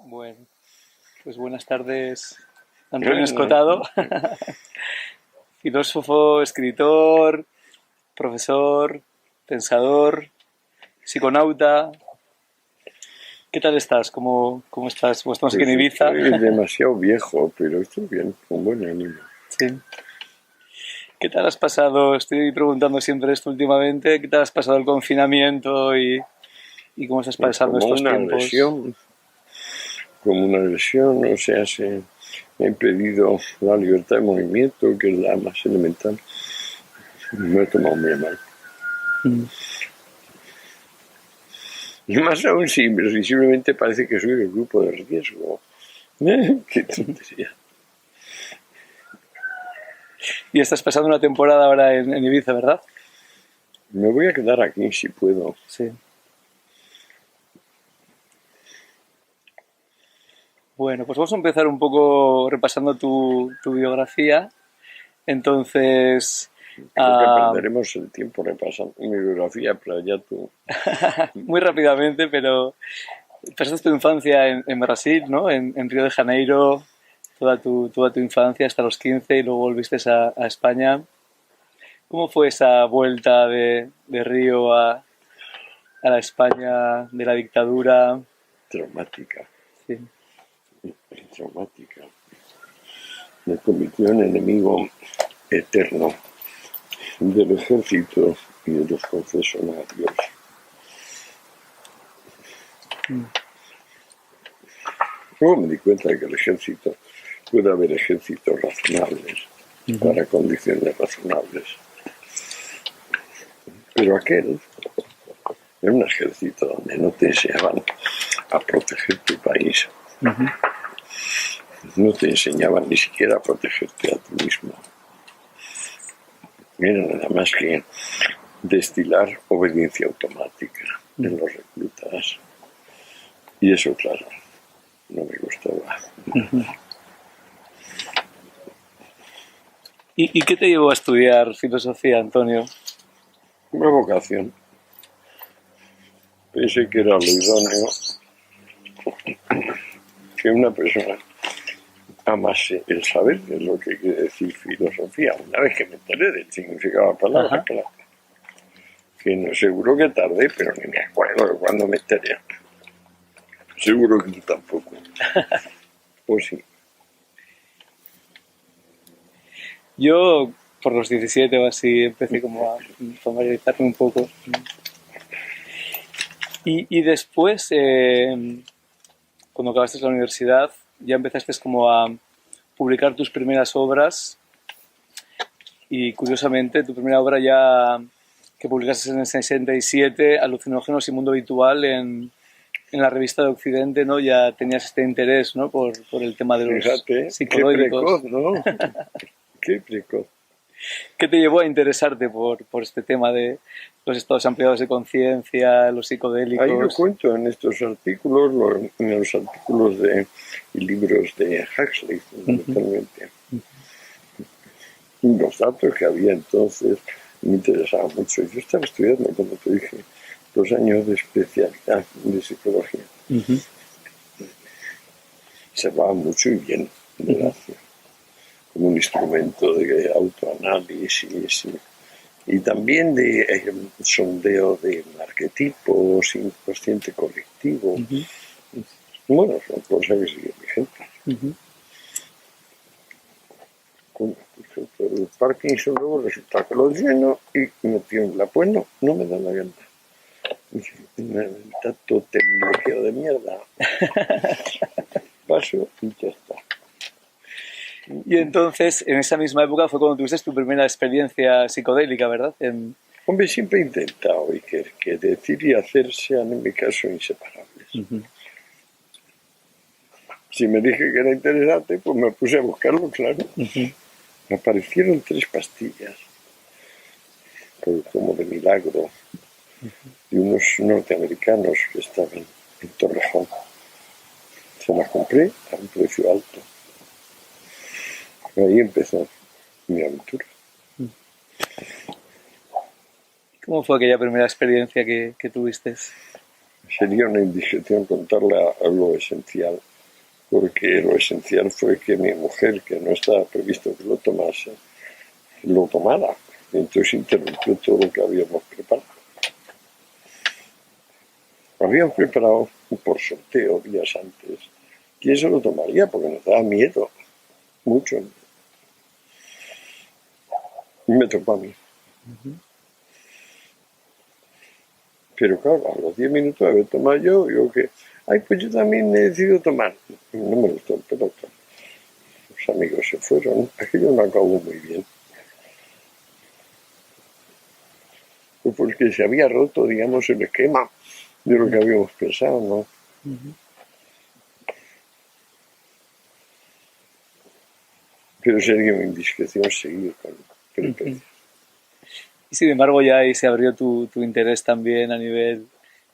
Bueno, pues buenas tardes, Antonio Escotado, filósofo, escritor, profesor, pensador, psiconauta. ¿Qué tal estás? ¿Cómo estás? ¿Cómo estamos aquí en Ibiza? Estoy demasiado viejo, pero estoy bien, con buen ánimo. Sí. ¿Qué tal has pasado? Estoy preguntando siempre esto últimamente. ¿Qué tal has pasado el confinamiento y cómo estás Pues pasando estos tiempos? Como una lesión, o sea, se me ha impedido la libertad de movimiento, que es la más elemental. Me he tomado muy mal. Y más aún si simplemente parece que soy del grupo de riesgo. ¡Qué tontería! Y estás pasando una temporada ahora en Ibiza, ¿verdad? Me voy a quedar aquí si puedo. Sí. Bueno, pues vamos a empezar un poco repasando tu biografía. Entonces, Creo que perderemos el tiempo repasando mi biografía, pero ya tú. muy rápidamente, pero pasaste tu infancia en Brasil, ¿no? En Río de Janeiro, toda tu infancia hasta los 15 y luego volviste a España. ¿Cómo fue esa vuelta de Río a la España de la dictadura? Traumática. Sí. Traumática. Me convirtió en enemigo eterno del ejército y de los confesionarios. Luego me di cuenta de que el ejército, puede haber ejércitos razonables para condiciones razonables. Pero aquel era un ejército donde no te enseñaban a proteger tu país. No te enseñaban ni siquiera a protegerte a ti mismo. Era nada más que destilar obediencia automática en los reclutas. Y eso, claro, no me gustaba. ¿Y qué te llevó a estudiar filosofía, Antonio? Una vocación. Pensé que era lo idóneo que una persona amase el saber de lo que quiere decir filosofía. Una vez que me enteré del significado de la palabra, claro. Que no, seguro que tardé, pero ni me acuerdo de cuándo me enteré. Seguro que tú tampoco. ¿O sí? Yo, por los 17 o así, empecé como a familiarizarme un poco. Y después, cuando acabaste la universidad, ya empezaste como a publicar tus primeras obras y, curiosamente, tu primera obra ya que publicaste en el 67, Alucinógenos y Mundo Habitual, en la revista de Occidente, ¿no? Ya tenías este interés, ¿no? por el tema de los psicodélicos. Qué precoz, ¿no? Qué precoz. ¿Qué te llevó a interesarte por este tema de los estados ampliados de conciencia, los psicodélicos? Ahí lo cuento en estos artículos, en los artículos y libros de Huxley, fundamentalmente. Y los datos que había entonces me interesaban mucho. Yo estaba estudiando, como te dije, 2 años de especialidad de psicología. Se hablaba mucho y bien de la como un instrumento de autoanálisis y también de sondeo de arquetipos, inconsciente colectivo. Bueno, son cosas que siguen vigentes. Con el Parkinson luego resulta que lo lleno y me tiembla. Pues no me da la gana. Tanto bloqueo de mierda. Paso y ya está. Y entonces, en esa misma época fue cuando tuviste tu primera experiencia psicodélica, ¿verdad? Hombre, siempre he intentado y que decir y hacer sean, en mi caso, inseparables. Si me dije que era interesante, pues me puse a buscarlo, claro. Me aparecieron 3 pastillas, como de milagro, de unos norteamericanos que estaban en Torrejón. Se las compré a un precio alto. Ahí empezó mi aventura. ¿Cómo fue aquella primera experiencia que tuviste? Sería una indigestión contarle a lo esencial. porque lo esencial fue que mi mujer, que no estaba previsto que lo tomase, lo tomara. Entonces interrumpió todo lo que habíamos preparado. Habíamos preparado por sorteo días antes. ¿Quién se lo tomaría? Porque nos daba miedo, mucho. Y me tocó a mí. Pero claro, a los 10 minutos de haber tomado yo, digo que, ay, pues yo también he decidido tomar. No me gustó el pelota. Los amigos se fueron. Aquello no acabó muy bien. Pues porque se había roto, digamos, el esquema de lo que habíamos pensado, ¿no? Pero sería una indiscreción seguir con peripecias. Y sin embargo ya ahí se abrió tu interés también a nivel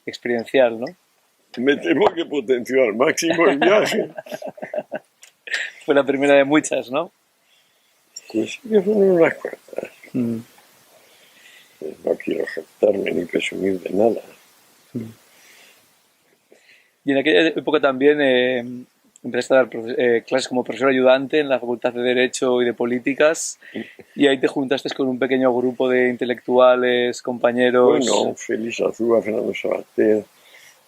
experiencial, ¿no? Me temo que potenció al máximo el viaje. Fue la primera de muchas, ¿no? Pues sí que fueron unas cuantas. No quiero jactarme ni presumir de nada. Y en aquella época también empezaste a dar clases como profesor ayudante en la Facultad de Derecho y de Políticas, y ahí te juntaste con un pequeño grupo de intelectuales, compañeros. Bueno, Félix Azúa, Fernando Sabater,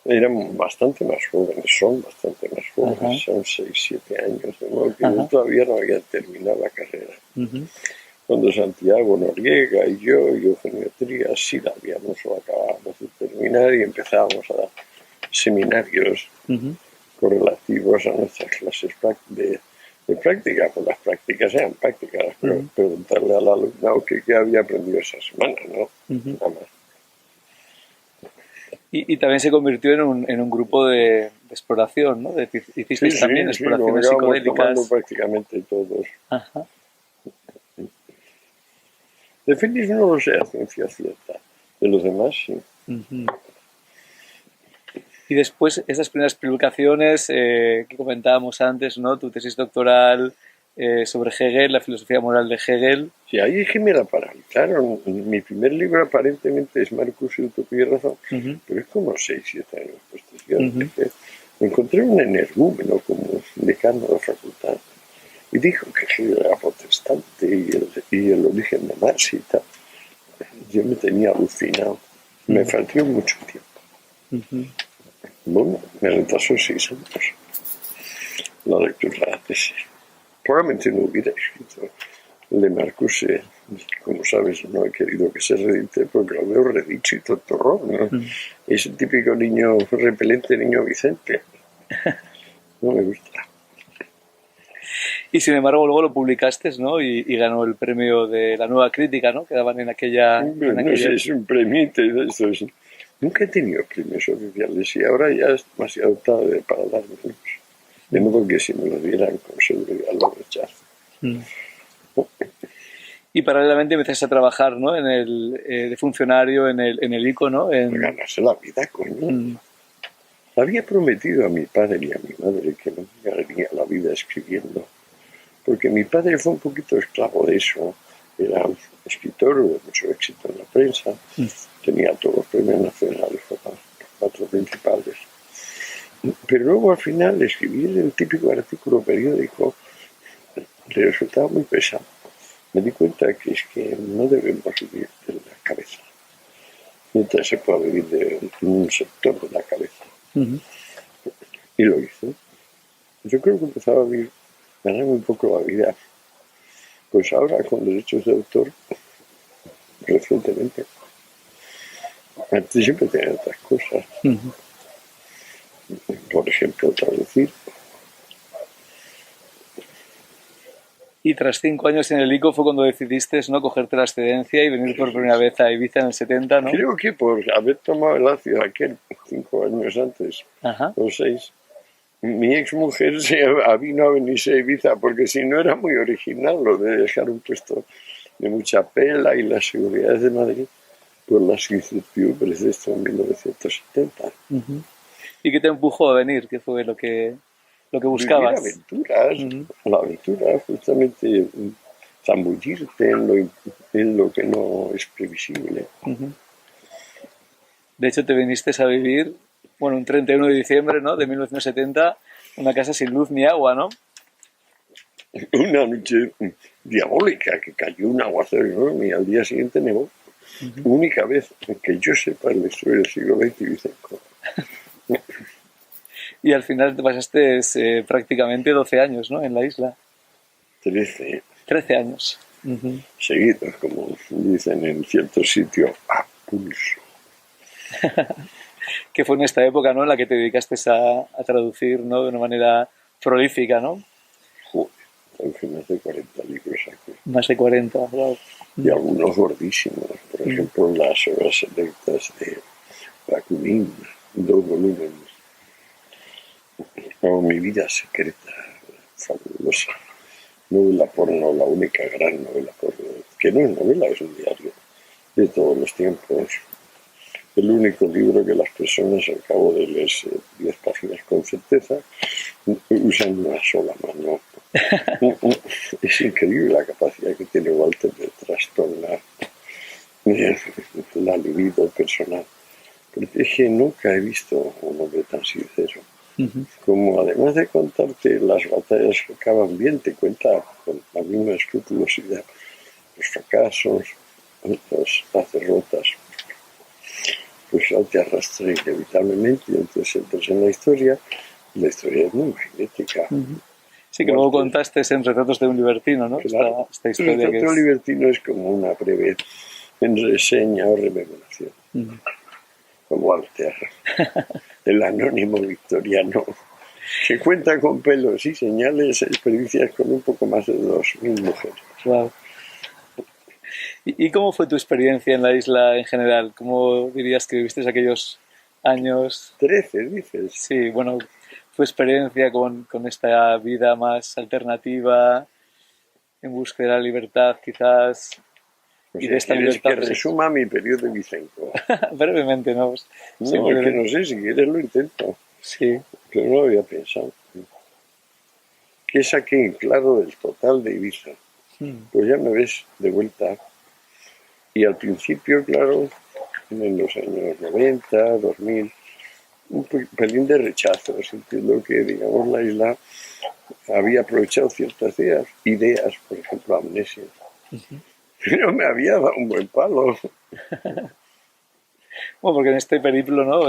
eran bastante más jóvenes, son bastante más jóvenes, son 6, 7 años, de modo que yo todavía no había terminado la carrera. Cuando Santiago Noriega y yo, y Eugenio Trías, sí la habíamos o acabábamos de terminar y empezábamos a dar seminarios correlativos a nuestras clases de práctica, pues las prácticas eran prácticas, pero preguntarle al alumnado qué había aprendido esa semana, ¿no? Nada más. Y también se convirtió en un grupo de exploración, ¿no? Hicisteis también exploraciones psicodélicas. Prácticamente todos. De Félix no lo sé a ciencia cierta, de los demás sí. Y después, esas primeras publicaciones que comentábamos antes, ¿no? Tu tesis doctoral sobre Hegel, la filosofía moral de Hegel. Sí, ahí es que me la paralizaron. Mi primer libro aparentemente es Marcus y Utopía y Razón, pero es como 6, 7 años posterior. Me encontré un energúmeno como decano de la facultad y dijo que Hegel era protestante y el origen de Marx y tal. Yo me tenía alucinado. Me faltó mucho tiempo. Bueno, me retrasó 6 años la lectura de la tesis. Probablemente no hubiera escrito el de Marcus, como sabes, no he querido que se reedite porque lo veo redicho y tontorrón, ¿no? Es el típico niño repelente, niño Vicente. No me gusta. Y sin embargo luego lo publicaste, ¿no? Y ganó el premio de la Nueva Crítica, ¿no? Que daban en aquella... No sé, es un premio de estos. Nunca he tenido premios oficiales y ahora ya es demasiado tarde para dármelos. De modo que si me lo dieran con seguridad lo rechazo. Y paralelamente empezaste a trabajar, ¿no? De funcionario en el ICO, ¿no? Ganarse la vida, coño. Había prometido a mi padre y a mi madre que no me ganaría la vida escribiendo, porque mi padre fue un poquito esclavo de eso. Era un escritor de mucho éxito en la prensa, tenía todos los premios nacionales, los 4 principales. Pero luego al final escribir el típico artículo periódico le resultaba muy pesado. Me di cuenta que es que no debemos vivir de la cabeza, mientras se pueda vivir de un sector de la cabeza. Y lo hice. Yo creo que empezaba a ganar un poco la vida. Pues ahora con derechos de autor, recientemente. Antes siempre tenía otras cosas. Por ejemplo, traducir. Y tras 5 años en el ICO fue cuando decidiste, ¿no? Cogerte la excedencia y venir por primera vez a Ibiza en el 70, ¿no? Creo que por haber tomado el ácido aquel 5 años antes, o 6, mi exmujer vino a venirse a Ibiza, porque si no era muy original lo de dejar un puesto de mucha pela y las seguridades de Madrid, pues las incertidumbres de esto en 1970. ¿Y qué te empujó a venir? ¿Qué fue lo que buscabas? Aventuras, la aventura justamente zambullirte en lo que no es previsible. De hecho, te viniste a vivir, bueno, un 31 de diciembre, ¿no? De 1970 Una casa sin luz ni agua, ¿no? Una noche diabólica que cayó un aguacero enorme y al día siguiente nevó. Única vez que yo sepa en la historia del siglo XX y Vicente. Y al final te pasaste prácticamente 12 años, ¿no? En la isla. 13 13 años. Uh-huh. seguidos, como dicen en ciertos sitios, a pulso. Que fue en esta época, ¿no? En la que te dedicaste a traducir, ¿no? De una manera prolífica, ¿no? Joder, traducí más de 40 libros aquí. Más de 40, claro. Y algunos gordísimos. Por ejemplo, las obras selectas de Bakunin, 2 volúmenes. O Mi vida secreta, fabulosa. Novela porno, la única gran novela porno. Que no es novela, es un diario de todos los tiempos. El único libro que las personas, al cabo de leerse 10 páginas con certeza, usan una sola mano. Es increíble la capacidad que tiene Walter de trastornar la libido personal. Porque es que nunca he visto un hombre tan sincero. Como además de contarte las batallas que acaban bien, te cuenta con la misma escrupulosidad los fracasos, las derrotas. Pues te arrastra inevitablemente y entonces entras en la historia es muy magnética. Sí, que luego contaste en Retratos de un libertino, ¿no? Claro. Esta historia Retrato de un libertino es como una breve reseña o rememoración. Con Walter, el anónimo victoriano, que cuenta con pelos y señales experiencias con un poco más de 2.000 mujeres. Wow. ¿Y cómo fue tu experiencia en la isla en general? ¿Cómo dirías que viviste aquellos años? 13, dices. Sí, bueno, tu experiencia con esta vida más alternativa, en búsqueda de la libertad, quizás. Pues y de esta libertad. Que resuma mi periodo de Vicenco. Brevemente, ¿no? No, es que no sé, si quieres lo intento. Sí. Pero no lo había pensado. ¿Qué saqué en claro del total de Ibiza? Pues ya me ves de vuelta. Y al principio, claro, en los años 90, 2000, un pelín de rechazo, sintiendo que, digamos, la isla había aprovechado ciertas ideas, por ejemplo, Amnesia. Pero me había dado un buen palo. Bueno, porque en este periplo, ¿no?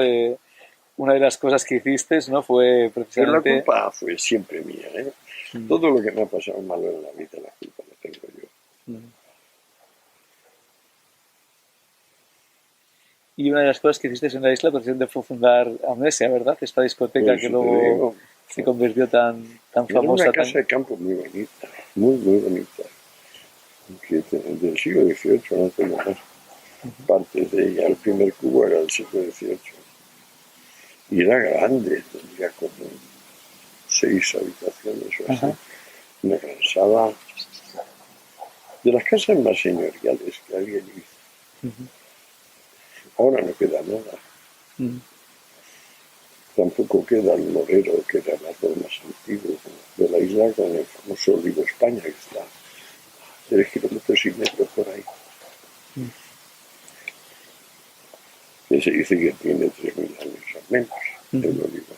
Una de las cosas que hiciste, ¿no? Fue precisamente... Pero la culpa fue siempre mía, ¿eh? Todo lo que me ha pasado malo en la vida, la culpa la tengo yo. Y una de las cosas que hiciste en la isla precisamente fue fundar Amnesia, ¿verdad? Esta discoteca Pues que luego se convirtió tan famosa. Era una casa de campo muy bonita, muy bonita. Que del siglo XVIII, no tengo más partes de ella. El primer cubo era del siglo XVIII. Y era grande, tendría como 6 habitaciones o así. Una gran sala. De las casas más señoriales que había en Ibiza. Ahora no queda nada. Tampoco queda el Morero, que era el árbol más antiguo de la isla, con el famoso Olivo España, que está a 3,5 kilómetros por ahí. Que se dice que tiene 3.000 años al menos, el olivo.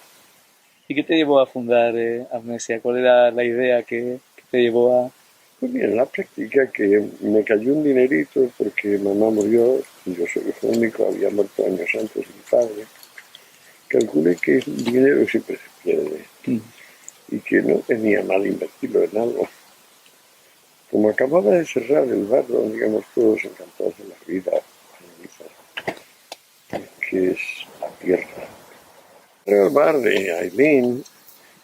¿Y qué te llevó a fundar Amnesia? ¿Cuál era la idea que te llevó a...? Pues bien, en la práctica que me cayó un dinerito porque mamá murió, yo soy hijo único, había muerto años antes mi padre. Calculé que el dinero siempre se pierde y que no tenía mal invertirlo en algo. Como acababa de cerrar el bar donde íbamos todos encantados de la vida, que es la tierra. Era el bar de Aileen,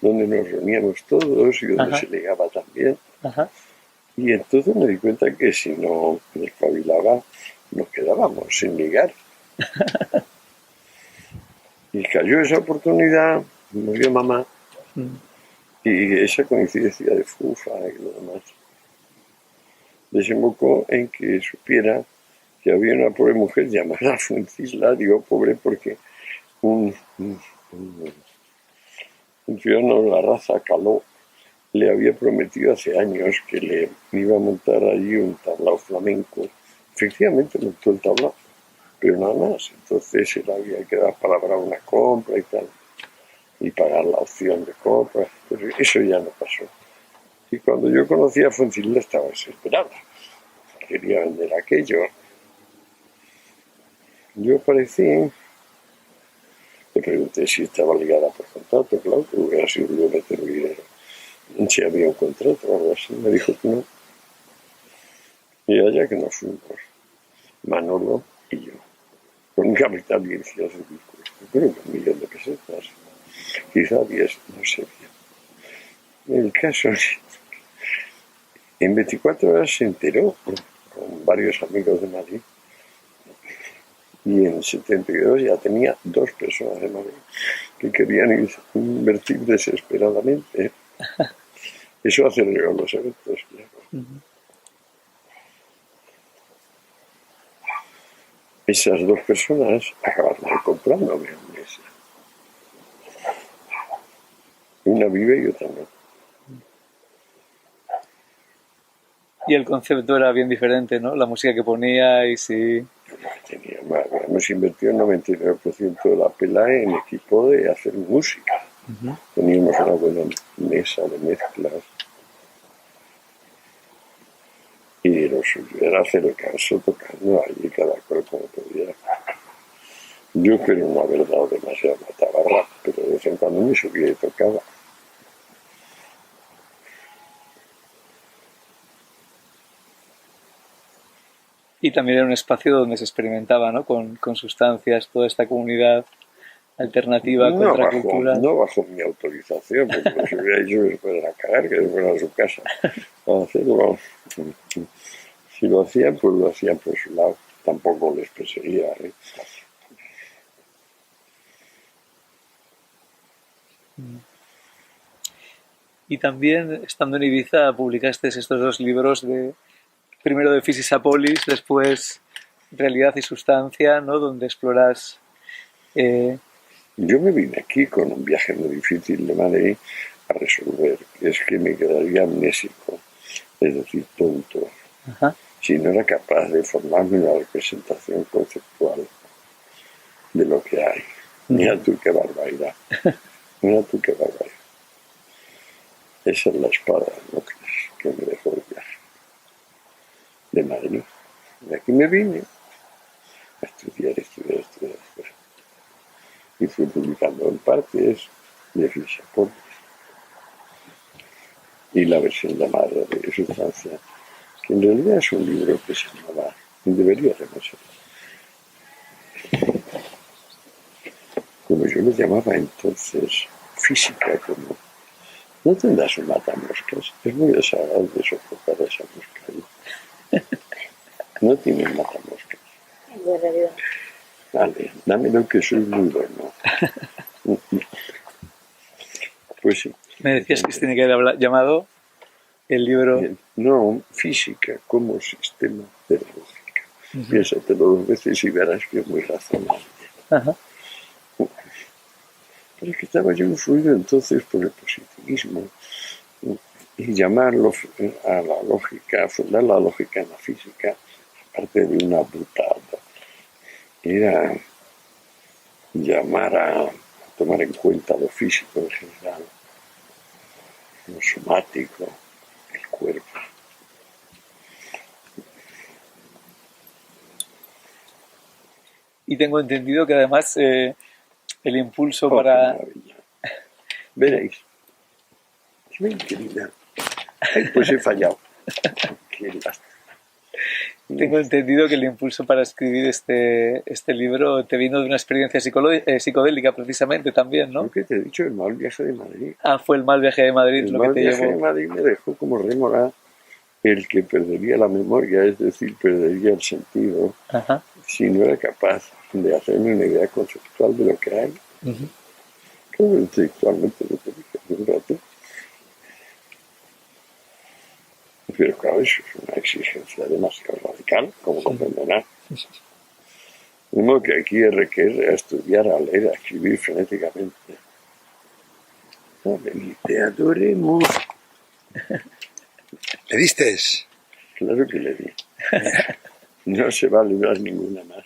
donde nos reuníamos todos y donde se ligaba también. Y entonces me di cuenta que si no me espabilaba, nos quedábamos sin ligar. Y cayó esa oportunidad, murió mamá, y esa coincidencia de fufa y lo demás desembocó en que supiera que había una pobre mujer llamada Fuencisla, digo pobre porque un ciudadano de la raza caló le había prometido hace años que le iba a montar allí un tablao flamenco. Efectivamente montó el tablao, pero nada más. Entonces él había quedado palabra una compra y tal. y pagar la opción de compra, pero eso ya no pasó. Y cuando yo conocí a Fuensalida estaba desesperada, quería vender aquello. Yo aparecí, le pregunté si estaba ligada por contrato, claro, que hubiera sido yo meter el dinero, si había un contrato o algo así, me dijo que no. Y allá que nos fuimos, Manolo y yo, con un capital inicial ridículo, creo que 1.000.000 de pesetas, quizá 10, no sé bien. El caso es que en 24 horas se enteró con varios amigos de Madrid y en 72 ya tenía 2 personas de Madrid que querían invertir desesperadamente. Eso aceleró los eventos, claro. Esas 2 personas acabaron comprándome una mesa. Una vive y otra no. Y el concepto era bien diferente, ¿no? La música que ponía y sí. Hemos invertido el 99% de la pela en equipo de hacer música. Teníamos una buena mesa de mezclas. Y lo suyo era hacer el caso tocando allí cada cual como podía. Yo creo no haber dado demasiado matabarra, pero de vez en cuando me subía y tocaba. Y también era un espacio donde se experimentaba, ¿no? Con sustancias, toda esta comunidad alternativa, contracultural. No bajo mi autorización, porque si hubiera hecho que se fueran a cagar, que se fueran a su casa a hacerlo. Si lo hacían, pues lo hacían por su lado. Tampoco les perseguía, ¿eh? Y también, estando en Ibiza, publicaste estos 2 libros, primero de Fisisapolis, después Realidad y Sustancia, ¿no? Donde exploras... Yo me vine aquí con un viaje muy difícil de Madrid a resolver, que es que me quedaría amnésico, es decir, tonto, si no era capaz de formarme una representación conceptual de lo que hay. Mira tú qué barbaridad. Mira tú qué barbaridad. Esa es la espada, ¿no? Que me dejó el viaje de Madrid. De aquí me vine a estudiar. Y fui publicando en partes de Fisisapolis y la versión llamada de Sustancia, que en realidad es un libro que se llamaba, debería llamarse, como yo lo llamaba entonces, física, como no tendrás un matamoscas, es muy desagradable soportar a esa mosca. No tiene matamoscas. De realidad. Vale, dámelo que soy muy bueno. Pues sí. Me decías que tiene que haber llamado el libro... No, física como sistema pedagógico. Piénsatelo 2 veces y verás que es muy razonable. Pero es que estaba yo influido entonces por el positivismo y llamarlo a la lógica, fundar la lógica en la física, aparte de una brutalidad, era llamar a tomar en cuenta lo físico en general, lo somático, el cuerpo. Y tengo entendido que además el impulso para... Maravilla. Veréis. Ven, querida. Ay, pues he fallado. Qué lástima. Tengo entendido que el impulso para escribir este libro te vino de una experiencia psicodélica precisamente también, ¿no? Lo que te he dicho, el mal viaje de Madrid. Ah, fue el mal viaje de Madrid El lo que mal te viaje llevó. de Madrid me dejó como rémora el que perdería la memoria, es decir, perdería el sentido, si no era capaz de hacerme una idea conceptual de lo que hay. Creo intelectualmente lo que dije hace un rato. Pero claro, eso es una exigencia demasiado radical, como comprenderán. De modo que aquí requiere a estudiar, a leer, a escribir frenéticamente. Te adoremos. ¿Le diste? Claro que le di. No se va a librar ninguna más.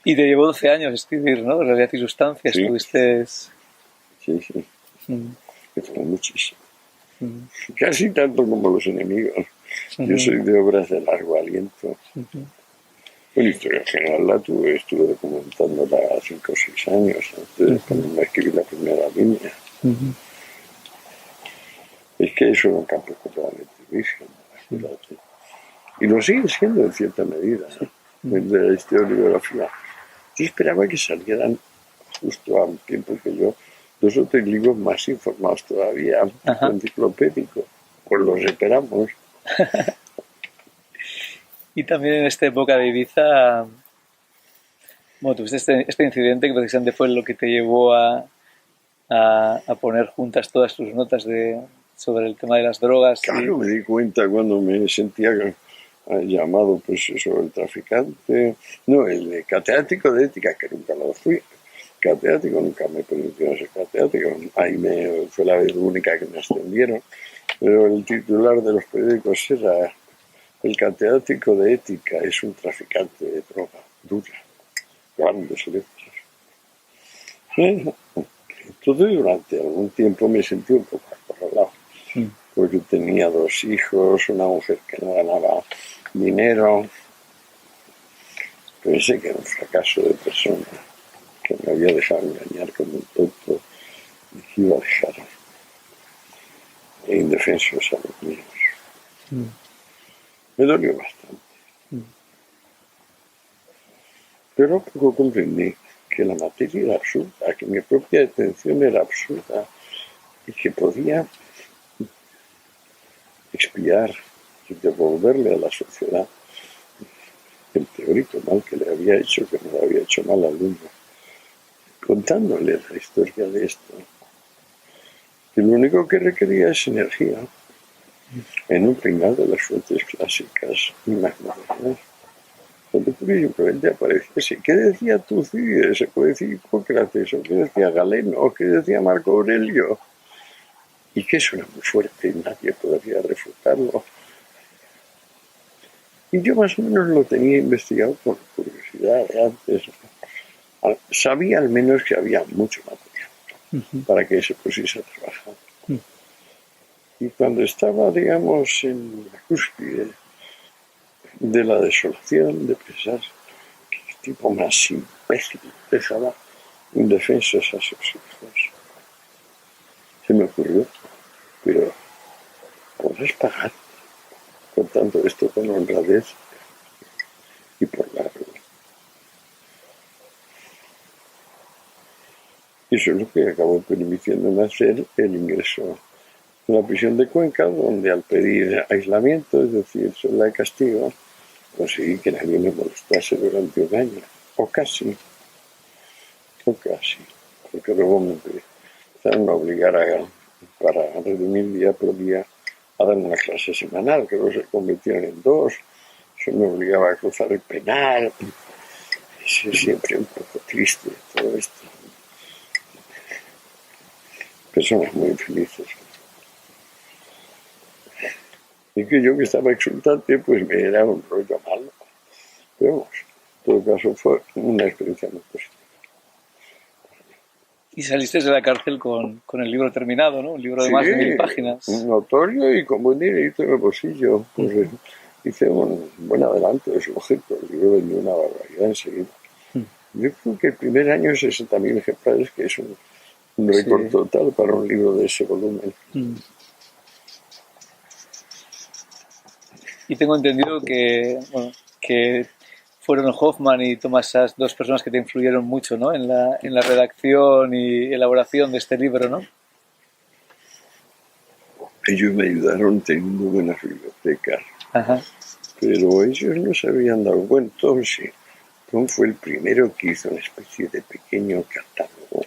Y te llevó 12 años escribir, ¿no? Realidad y sustancia, Sí, estuviste... sí, sí, Mm, que fue muchísimo. mm, Casi tanto como Los enemigos. Yo mm, soy de obras de largo aliento. mm, Bueno, historia general la tuve, estuve documentándola 5 o 6 años antes de mm, ponerme a escribir la primera línea. mm, Es que eso era un campo completamente virgen, acuérdate. Y lo sigue siendo en cierta medida, ¿no? mm. El de la historiografía. Yo esperaba que salieran justo a un tiempo que yo 2 o 3 libros más informados todavía, tipo Ajá. enciclopédico. Pues los esperamos. Y también en esta época de Ibiza, bueno, tuviste este incidente que precisamente fue lo que te llevó a poner juntas todas tus notas sobre el tema de las drogas y... Claro, me di cuenta cuando me sentía llamado, pues eso, el traficante, no, el catedrático de ética, que nunca lo fui. Catedrático, nunca me permitieron ser catedrático. Ahí fue la vez única que me ascendieron. Pero el titular de los periódicos era: el catedrático de ética es un traficante de droga dura. Grandes letras. Entonces, durante algún tiempo me sentí un poco acorralado, Mm, porque tenía 2 hijos, una mujer que no ganaba dinero. Pensé que era un fracaso de persona, que me había dejado engañar como un tonto y que iba a dejar indefensos a los míos. mm, Me dolió bastante, mm, pero luego comprendí que la materia era absurda, que mi propia detención era absurda y que podía expiar y devolverle a la sociedad el teórico mal que le había hecho, que no le había hecho mal al alumno, contándole la historia de esto, que lo único que requería es energía en un pringar de las fuentes clásicas y más modernas, donde simplemente apareciese. ¿Qué decía Tucídides? ¿Se puede decir Hipócrates? ¿O qué decía Galeno? ¿O qué decía Marco Aurelio? Y que eso era muy fuerte y nadie podría refutarlo. Y yo más o menos lo tenía investigado por curiosidad de antes. Sabía al menos que había mucho material mm, para que se pusiese a trabajar. mm. Y cuando estaba, digamos, en la cúspide de la desolación, de pensar que el tipo más imbécil dejaba indefensos a sus hijos, se me ocurrió: pero podrás pagar contando esto con honradez y por largo. Y eso es lo que acabó permitiéndome hacer el ingreso en la prisión de Cuenca, donde al pedir aislamiento, es decir, sola de castigo, conseguí que nadie me molestase durante un año, o casi, porque luego me empezaron a obligar para redimir día por día a dar una clase semanal, que luego se convirtieron en 2. Eso me obligaba a cruzar el penal. Es siempre un poco triste todo esto. Personas muy infelices. Y que yo, que estaba exultante, pues me era un rollo malo. Pero vamos, en todo caso fue una experiencia muy positiva. Y saliste de la cárcel con el libro terminado, ¿no? Un libro de Sí, más de 1000 páginas. notorio y con buen dinerito en el bolsillo. Pues hice un buen adelanto de su objeto. El libro vendió una barbaridad enseguida. Mm, Yo creo que el primer año 60.000 ejemplares, que es un récord sí. total para un libro de ese volumen. Mm. Y tengo entendido que, bueno, que fueron Hoffman y Thomas Sachs dos personas que te influyeron mucho, ¿no? En la redacción y elaboración de este libro, ¿no? Ellos me ayudaron teniendo buenas bibliotecas, Ajá. pero ellos no se habían dado cuenta. Tom sí. Tom fue el primero que hizo una especie de pequeño catálogo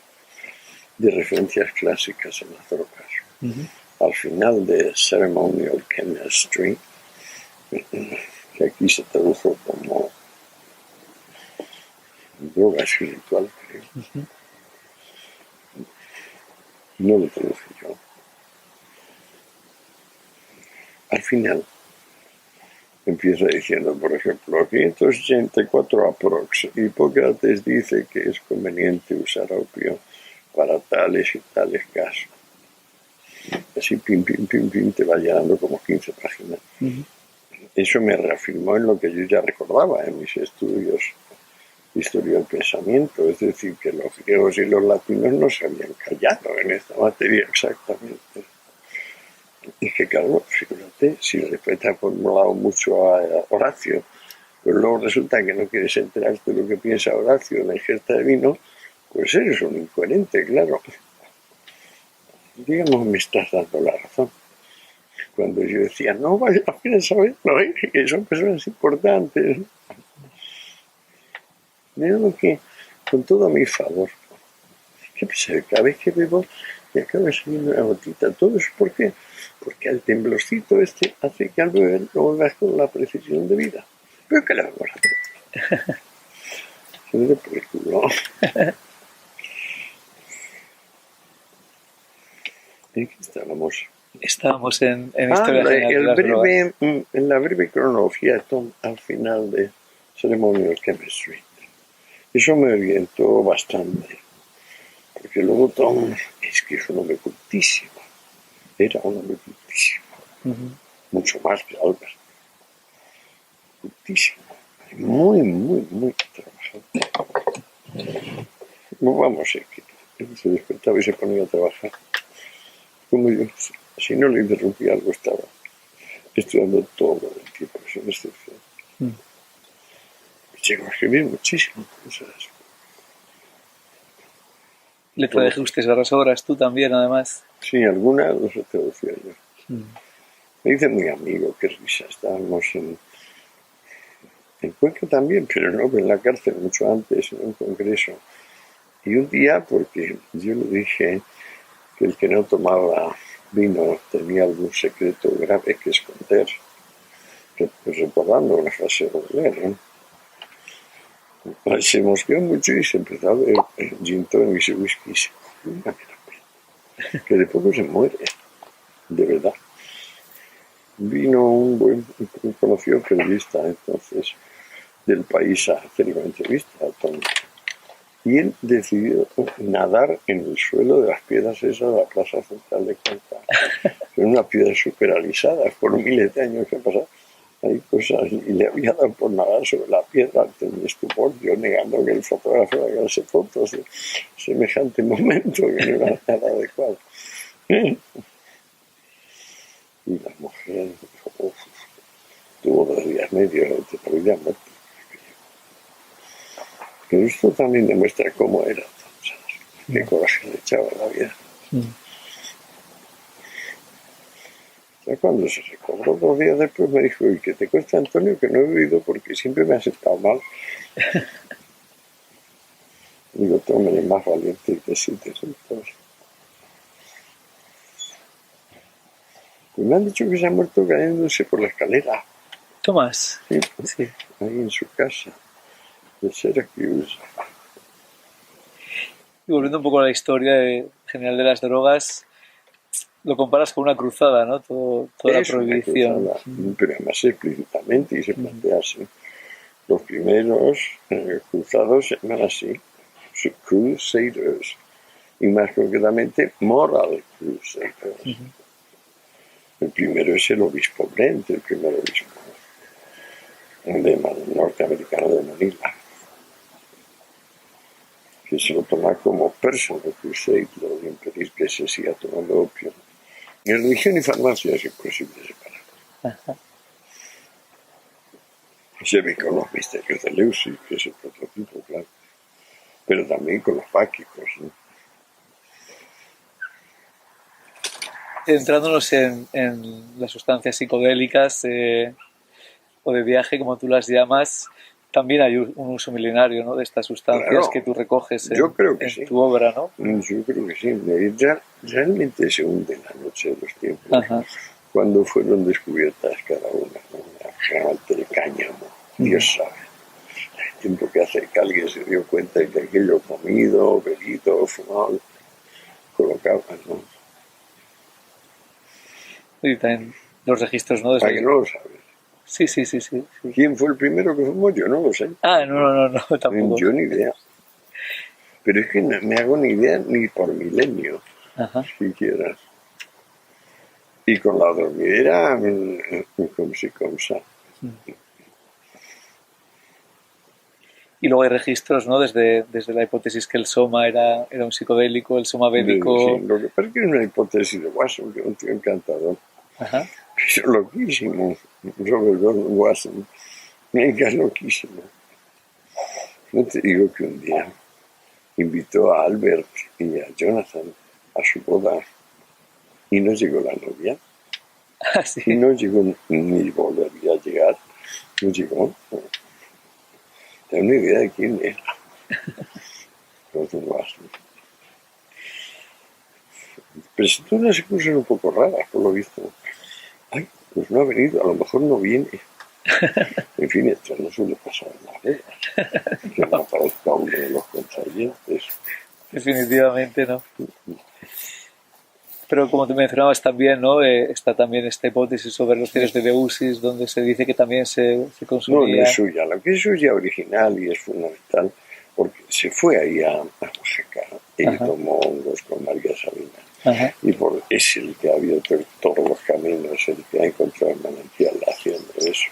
de referencias clásicas en las drogas. Ujú. Al final de Ceremonial Chemistry, que aquí se tradujo como droga espiritual, creo. No lo traduje yo. Al final empieza diciendo, por ejemplo, 584 aprox. Hipócrates dice que es conveniente usar opio para tales y tales casos. Así, pim, pim, pim, pim, te va llenando como 15 páginas. Eso me reafirmó en lo que yo ya recordaba en mis estudios de historia del pensamiento, es decir, que los griegos y los latinos no se habían callado en esta materia exactamente. Y que claro, fíjate, si después te has formulado mucho a Horacio, pero luego resulta que no quieres enterarte de lo que piensa Horacio en la ingesta de vino, pues eres un incoherente, claro. Digamos, me estás dando la razón. Cuando yo decía, no vaya a pena saberlo, que son personas importantes. Mira lo que, con todo a mi favor, ¿qué pasa? Cada vez que bebo me acaba saliendo una gotita. ¿Todo eso por qué? Porque el temblorcito este hace que al beber no vuelvas con la precisión de vida. ¿Pero qué le vamos a hacer? Se me por el culo. ¿En qué estábamos? Estábamos en Historia General de las Drogas. En la breve cronología Tom, al final de Ceremonial Chemistry. Eso me orientó bastante. Porque luego Tom es que es un hombre cultísimo. Era un hombre cultísimo. Mucho más que Albert. Cultísimo. Muy, muy, muy trabajador. No vamos a que se despertaba y se ponía a trabajar. Como yo, si no le interrumpía algo, estaba estudiando todo el tiempo, sin excepción. Llegó a escribir muchísimas cosas. ¿Le tradujiste esas obras tú también, además? Sí, algunas las he traducido yo. Me hice muy amigo, qué risa. Estábamos en Cuenca también, pero no en la cárcel, mucho antes, en un congreso. Y un día, porque yo le dije que el que no tomaba vino tenía algún secreto grave que esconder, recordando una frase de Baudelaire, se mosqueó mucho y se empezó a ver gin tonics y whisky. Que de poco se muere, de verdad. Vino un conocido periodista entonces del País a hacer una entrevista a Tom. Y él decidió nadar en el suelo de las piedras esas de la plaza central de Cuenca. Son unas piedras súper alisadas por miles de años que han pasado. Hay cosas, y le había dado por nadar sobre la piedra ante mi estupor, yo negando que el fotógrafo haga fotos de semejante momento que no era nada adecuado. Y la mujer dijo, tuvo 2 días medios de vida muerta. Pero esto también demuestra cómo era, ¿sabes? Qué coraje le echaba a la vida. Ya cuando se recobró 2 días después me dijo, ¿y qué te cuesta, Antonio? Que no he bebido porque siempre me has sentado mal. Digo, tú eres más valiente que sí te sientas. Pues me han dicho que se ha muerto cayéndose por la escalera. Tomás. Sí, sí. Ahí en su casa, de Syracuse. Y volviendo un poco a la historia general de las drogas, lo comparas con una cruzada, ¿no? Toda la prohibición. Pero además explícitamente, y se plantea así. Los primeros cruzados se llaman así, Crusaders, y más concretamente Moral Crusaders. El primero es el obispo Brent, el primer obispo norteamericano de Manila, que se lo toma como personal crusade, lo de impedir que se siga tomando opio. En religión y farmacia es imposible separar. Se ve con los misterios de Leucis, que es el prototipo, claro, pero también con los báquicos, ¿no? Centrándonos en las sustancias psicodélicas o de viaje, como tú las llamas, también hay un uso milenario, ¿no? De estas sustancias, claro, que tú recoges en tu obra, ¿no? Yo creo que sí. Realmente se hunde la noche de los tiempos. Cuando fueron descubiertas cada una, realmente de cáñamo, Dios sabe. El tiempo que hace que alguien se dio cuenta de que aquello comido, bebido, fumado, colocado, ¿no? Y también los registros, ¿no? Para que no lo sabes. Sí, sí, sí, sí, sí. ¿Quién fue el primero que fumó? Yo no lo sé. Ah, no, no, no, no, tampoco. Yo ni idea. Pero es que no me hago ni idea ni por milenio, Ajá. siquiera. Y con la dormidera, como si cosa. Y luego hay registros, ¿no? Desde la hipótesis que el soma era un psicodélico, el soma Sí, védico. lo que pasa es que es una hipótesis de Watson, que es un tío encantador. Ajá. Es loquísimo. Robert Gordon Watson. Es loquísimo. No te digo que un día invitó a Albert y a Jonathan a su boda y no llegó la novia. Ah, sí. Y no llegó ni volvería a llegar. No llegó. Tengo una idea de quién era. Gordon Watson. Presentó unas cosas un poco raras, por lo visto. Ay, pues no ha venido, a lo mejor no viene. En fin, esto no suele pasar en las bodas. Que no aparezca uno de los contrayentes. Definitivamente no. Pero como te mencionabas también, ¿no? Está también esta hipótesis sobre los cielos de Eleusis, donde se dice que también se No, consumía. no es suya. Lo que es suya original y es fundamental, porque se fue ahí a Oaxaca y Ajá. tomó hongos con María Sabina. Ajá. Y es el que ha abierto todos los caminos, el que ha encontrado el manantial haciendo eso.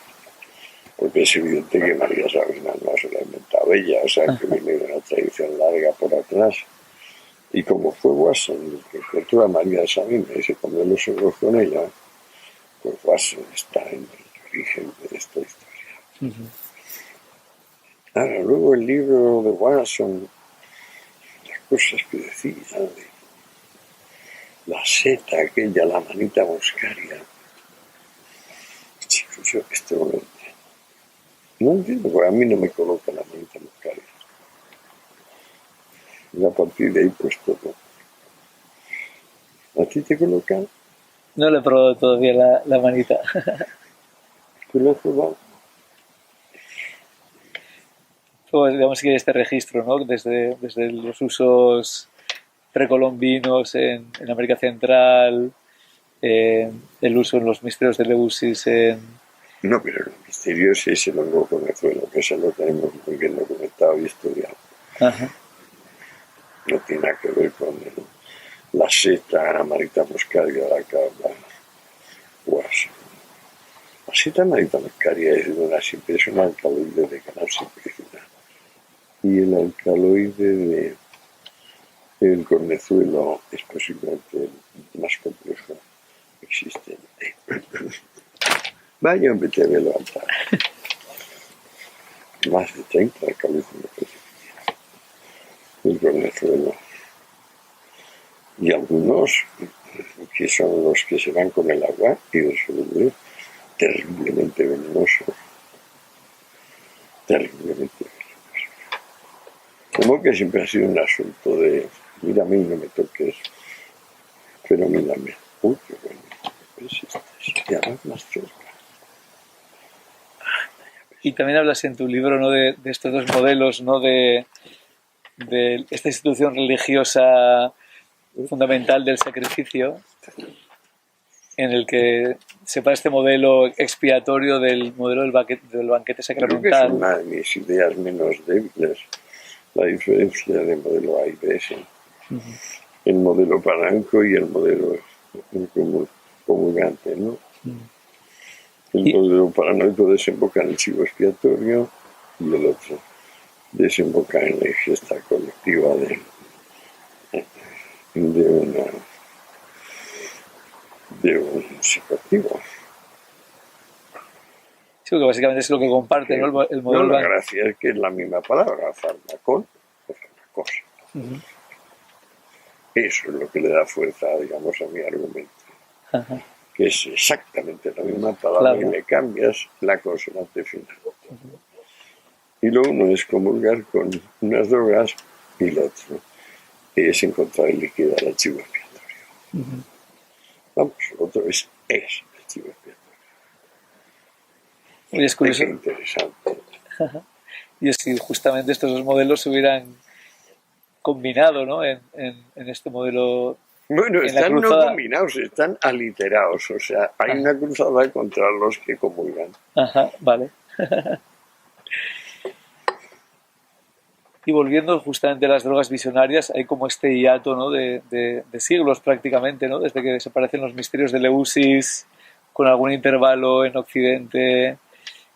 Porque es evidente que María Sabina no se lo ha inventado ella, o sea que viene de una tradición larga por atrás. Y como fue Watson el que encontró a María Sabina y se comió los hongos con ella, pues Watson está en el origen de esta historia. Ahora, luego el libro de Watson, las cosas que decía, de la seta aquella, la manita moscaria. Chicos, yo esto no entiendo, porque a mí no me coloca la manita moscaria. Y a partir de ahí, pues todo. ¿A ti te coloca? No le he probado todavía la manita. ¿Tú lo has probado? Pues digamos que hay este registro, ¿no? Desde los usos precolombinos en América Central, el uso en los misterios de Eleusis No, pero lo misterioso es el hongo conezuelo, que eso lo tenemos muy bien documentado y estudiado. Ajá. No tiene nada que ver con la seta marita moscaria, la cabra, Watson. La seta marita moscaria es un alcaloide de canapsipirina. Y el alcaloide del cornezuelo es posiblemente el más complejo existente. Vaya, hombre, te voy a levantar. Más de 30 alcaloides del cornezuelo. Y algunos que son los que se van con el agua hidrosoluble, terriblemente venenosos. Terriblemente venenosos. Como que siempre ha sido un asunto de mírame y no me toques, pero mírame. Uy, qué bueno. Y además más cerca. Y también hablas en tu libro, ¿no? de estos dos modelos, ¿no? De esta institución religiosa fundamental del sacrificio, en el que separa este modelo expiatorio del modelo del banquete Creo que es sacramental. una de mis ideas menos débiles, la diferencia de modelo A y B. ¿Sí? El modelo paranco y el modelo comulgante, ¿no? El modelo paranoico desemboca en el chivo expiatorio y el otro desemboca en la ingesta colectiva de un psicoactivo. Sí, porque básicamente es lo que comparte, ¿no? El modelo no, la gracia es que es la misma palabra, farmacón o farmacosa. Eso es lo que le da fuerza, digamos, a mi argumento. Ajá. Que es exactamente la misma palabra, claro, y le cambias la consonante final. Y lo uno es comulgar con unas drogas y lo otro es encontrar el líquido al archivo expiatorio. Vamos, lo otro es el archivo expiatorio. Y es curioso. Qué interesante. Y es que justamente estos dos modelos se hubieran combinado, ¿no? en este modelo Bueno, en la están no cruzada. combinados, están aliterados. O sea, hay una cruzada contra los que comulgan. Ajá, vale. Y volviendo justamente a las drogas visionarias, hay como este hiato, ¿no? de siglos prácticamente, ¿no? Desde que desaparecen los misterios de Eleusis, con algún intervalo en Occidente,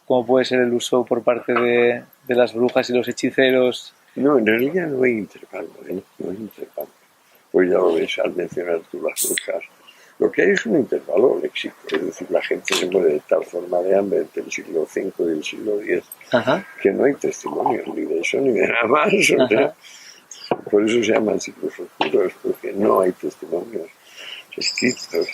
como puede ser el uso por parte de las brujas y los hechiceros. No, en realidad no hay intervalo, ¿eh? No hay intervalo. Pues ya lo ves al mencionar tú las brujas. Lo que hay es un intervalo léxico, es decir, la gente se muere de tal forma de hambre entre el siglo V y el siglo X Ajá, que no hay testimonios ni de eso ni de nada más. O sea, por eso se llaman siglos oscuros, porque no hay testimonios escritos.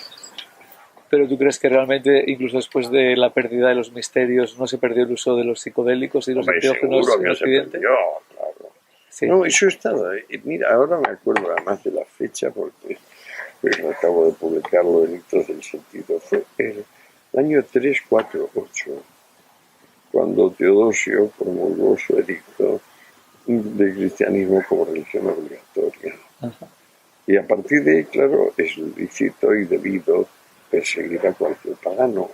pero ¿tú crees que realmente, incluso después de la pérdida de los misterios, no se perdió el uso de los psicodélicos y los Hombre, enteógenos seguro en que se Occidente? perdió, claro. Sí. No, eso estaba. Mira, ahora me acuerdo además de la fecha porque pues, acabo de publicarlo en Hitos del Sentido. Fue el año 348, cuando Teodosio promulgó su edicto de cristianismo como religión obligatoria. Ajá. Y a partir de ahí, claro, es lícito y debido perseguir a cualquier pagano.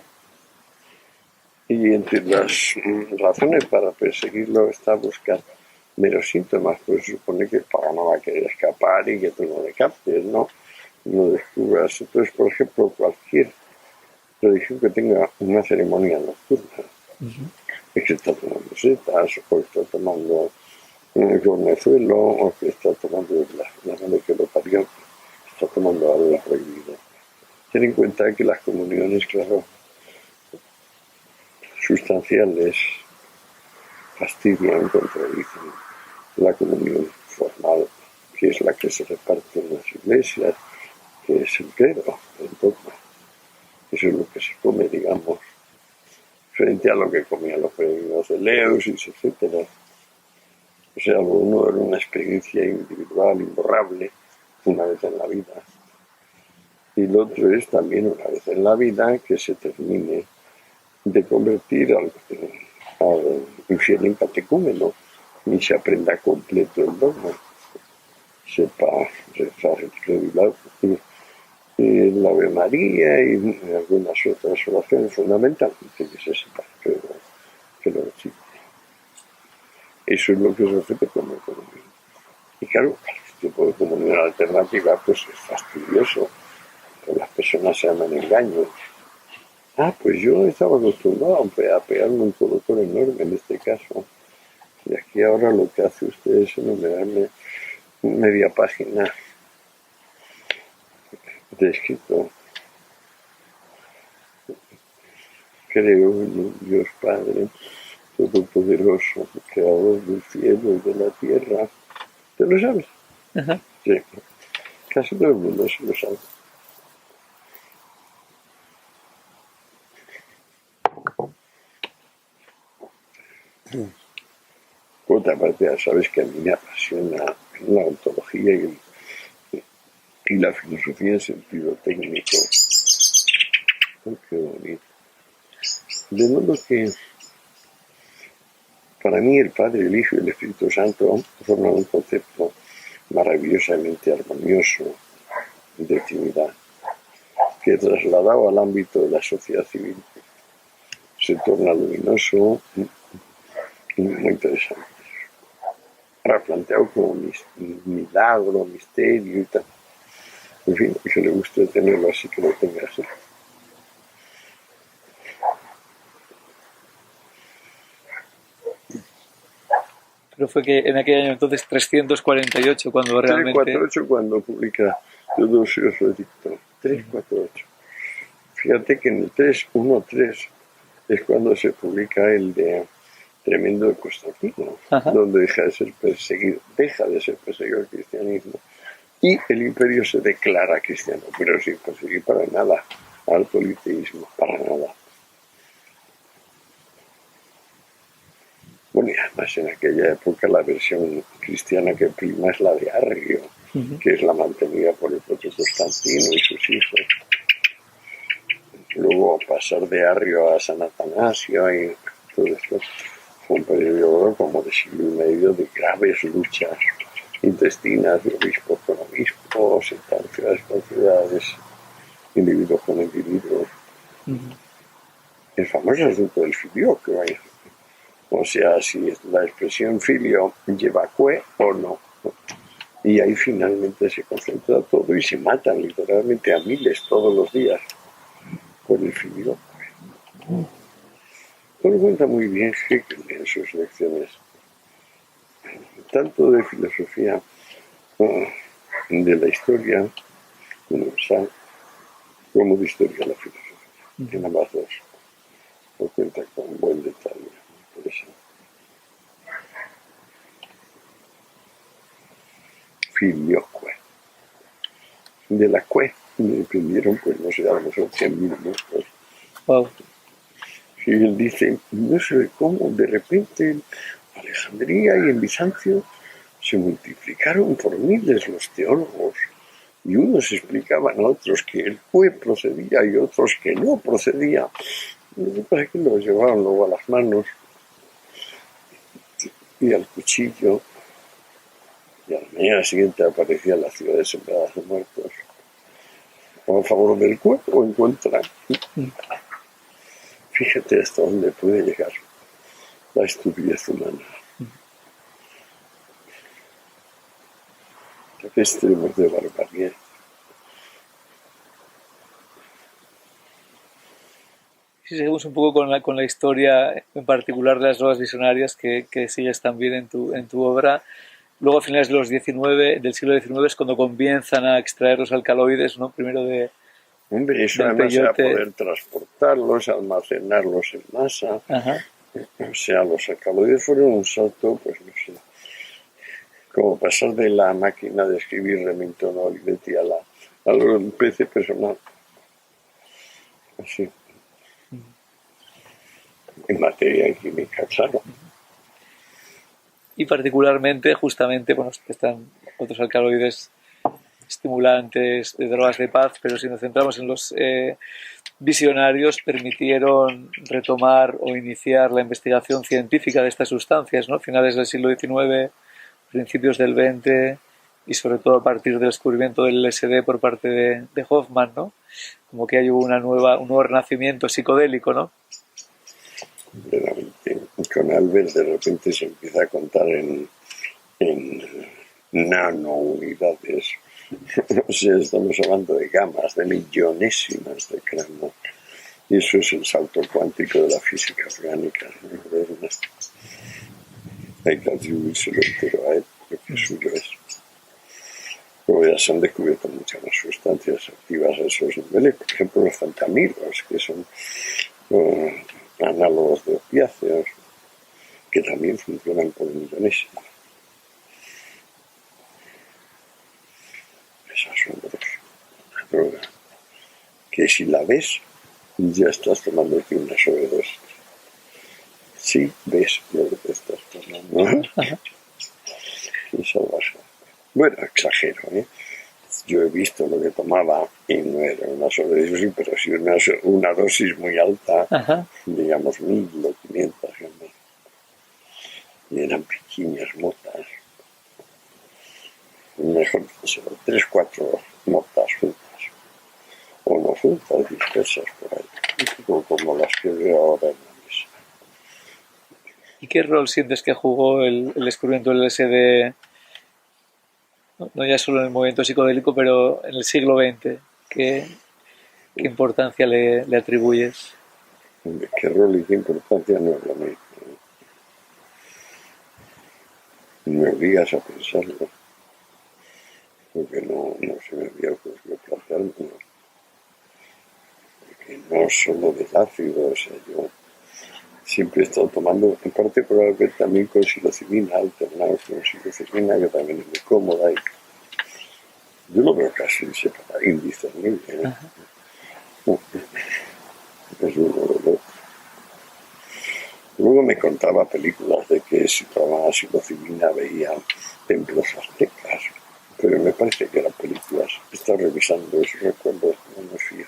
Y entre las razones para perseguirlo está buscar meros síntomas, pues se supone que el pagano va a querer escapar y que tú no le captes, ¿no? No descubras. Entonces, por ejemplo, cualquier religión que tenga una ceremonia nocturna, es que está tomando setas, o está tomando cornezuelo, o que está tomando la madre que lo parió, está tomando algo prohibido. Ten en cuenta que las comuniones, claro, sustanciales, fastidian, contradicen la comunión formal, que es la que se reparte en las iglesias, que es el credo, el dogma. Eso es lo que se come, digamos, frente a lo que comían los peregrinos de Eleusis, etc. O sea, lo uno era una experiencia individual, imborrable, una vez en la vida. Y lo otro es también una vez en la vida que se termine de convertir al infiel en catecúmeno y se aprenda completo el dogma, sepa rezar el Ave María y algunas otras oraciones, fundamentalmente que se sepa que lo existe. Eso es lo que se ofrece como comunión. Y claro, el tipo de comunión alternativa pues es fastidioso, porque las personas se llaman engaños. Ah, pues yo estaba acostumbrado a pegarme un colocón enorme en este caso. Y aquí ahora lo que hace usted es enumerarme media página de escrito. Creo en un Dios Padre Todopoderoso, Creador del cielo y de la tierra. ¿Te lo sabes? Ajá. Sí. Casi todo el mundo se lo sabe. Por otra parte, ya sabes que a mí me apasiona la ontología y la filosofía en sentido técnico. Oh, qué bonito. De modo que para mí el Padre, el Hijo y el Espíritu Santo forman un concepto maravillosamente armonioso de Trinidad, que trasladado al ámbito de la sociedad civil se torna luminoso y muy interesante. Ahora planteado como milagro, misterio y tal. En fin, que le guste tenerlo así, que lo tenga así. Pero fue que en aquel año entonces 348 cuando realmente... 348 cuando publica Teodosio su edicto. 348. Fíjate que en el 313 es cuando se publica el de Tremendo de Constantino, donde deja de ser perseguido el cristianismo y el imperio se declara cristiano, pero sin conseguir para nada al politeísmo, para nada. Bueno, y además en aquella época la versión cristiana que prima es la de Arrio, que es la mantenida por el propio Constantino y sus hijos. Luego pasar de Arrio a San Atanasio y todo esto fue un periodo como de siglo y medio de graves luchas intestinas, de obispos con obispos, ciudades con ciudades, individuos con individuos. El famoso asunto del filioque, vaya. O sea, si la expresión filio lleva que o no. Y ahí finalmente se concentra todo y se matan literalmente a miles todos los días por el filioque. Lo cuenta muy bien Hegel en sus lecciones, tanto de filosofía de la historia universal como de historia de la filosofía. En ambas dos lo cuenta con buen detalle, muy interesante. Filioque. De la que dependieron, pues no sé, a lo mejor 100.000 muertos. Wow. Y él dice, no sé cómo, de repente en Alejandría y en Bizancio se multiplicaron por miles los teólogos. Y unos explicaban a otros que el que procedía y otros que no procedía. Y parece que los llevaban luego a las manos y al cuchillo. Y a la mañana siguiente aparecían las ciudades sembradas de muertos. O a favor del cuerpo o en contra. Fíjate hasta dónde puede llegar la estupidez humana. ¿Qué extremos de barbarie? Si seguimos un poco con la historia, en particular de las nuevas visionarias que sigues también en tu obra, luego a finales de del siglo XIX es cuando comienzan a extraer los alcaloides, ¿no? Primero Hombre, eso del además era peyote. poder transportarlos, almacenarlos en masa. Ajá. O sea, los alcaloides fueron un salto, pues no sé, como pasar de la máquina de escribir Remington o Olivetti al PC personal. Así. En materia química, claro. Y particularmente, justamente, bueno, están otros alcaloides estimulantes, de drogas de paz, pero si nos centramos en los visionarios, permitieron retomar o iniciar la investigación científica de estas sustancias, ¿no? Finales del siglo XIX, principios del XX y sobre todo a partir del descubrimiento del LSD por parte de Hoffman, ¿no? Como que hay un nuevo renacimiento psicodélico, ¿no? Verdaderamente. Con Albert de repente se empieza a contar en nanounidades. O sea, estamos hablando de gamas, de millonésimas de gramos. Y eso es el salto cuántico de la física orgánica moderna. Hay que atribuírselo entero a él, porque suyo es. Luego ya se han descubierto muchas más sustancias activas a esos niveles, por ejemplo los fentanilos, que son análogos de opiáceos, que también funcionan por millonésimas. Es asombroso. Una droga que si la ves, ya estás tomándote una sobredosis. Sí ves lo que te estás tomando. Qué salvaje. Bueno, exagero, ¿eh? Yo he visto lo que tomaba y no era una sobredosis, pero sí una dosis muy alta, Ajá. digamos 1.000 o 500 gramos. Y eran pequeñas motas. Mejor dicho, 3, 4 motas juntas. O no juntas, dispersas por ahí. Como las que veo ahora en la mesa. ¿Y qué rol sientes que jugó el descubrimiento del LSD, no ya solo en el movimiento psicodélico, pero en el siglo XX? ¿Qué importancia le atribuyes? ¿De qué rol y qué importancia no es lo mismo? Me obligas a pensarlo. Porque no se me había ocurrido planteármelo. Porque no solo del ácido, o sea, yo siempre he estado tomando, en parte probablemente también con psilocibina, alternado con psilocibina, que también es muy cómoda. Y yo lo veo casi separado, indiscernible. ¿Eh? Es uno de los. Luego me contaba películas de que si tomaba psilocibina veía templos aztecas, pero me parece que eran películas. He estado revisando esos recuerdos, no me fío.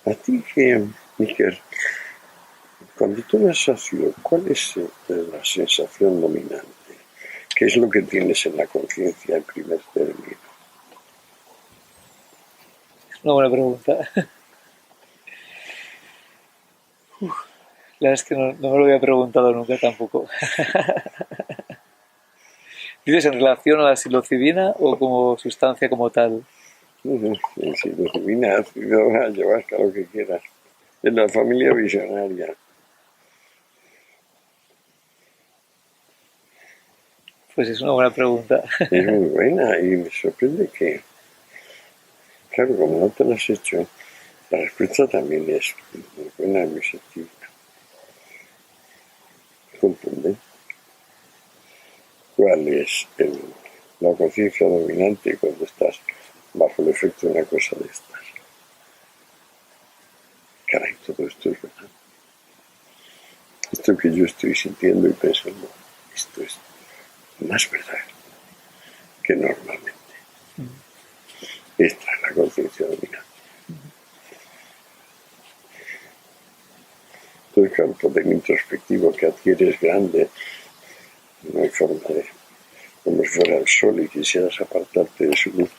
¿A ti qué, Iker, Cuando tú eres socio, ¿cuál es la sensación dominante? ¿Qué es lo que tienes en la conciencia en primer término? Es una buena pregunta. La verdad es que no me lo había preguntado nunca tampoco. ¿Dices en relación a la psilocibina o como sustancia como tal? Si lo divina ácido, ayahuasca, lo que quieras. En la familia visionaria. Pues es una buena pregunta. Es muy buena y me sorprende que, claro, como no te lo has hecho, la respuesta también es muy buena, muy sencilla. Comprende cuál es la conciencia dominante cuando estás bajo el efecto de una cosa de estas. Caray, todo esto es verdad. Esto que yo estoy sintiendo y pensando, esto es más verdad que normalmente. Esta es la conciencia dominante. Todo el campo de introspectivo que adquieres grande, no hay forma de, como si fuera el sol y quisieras apartarte de su luz,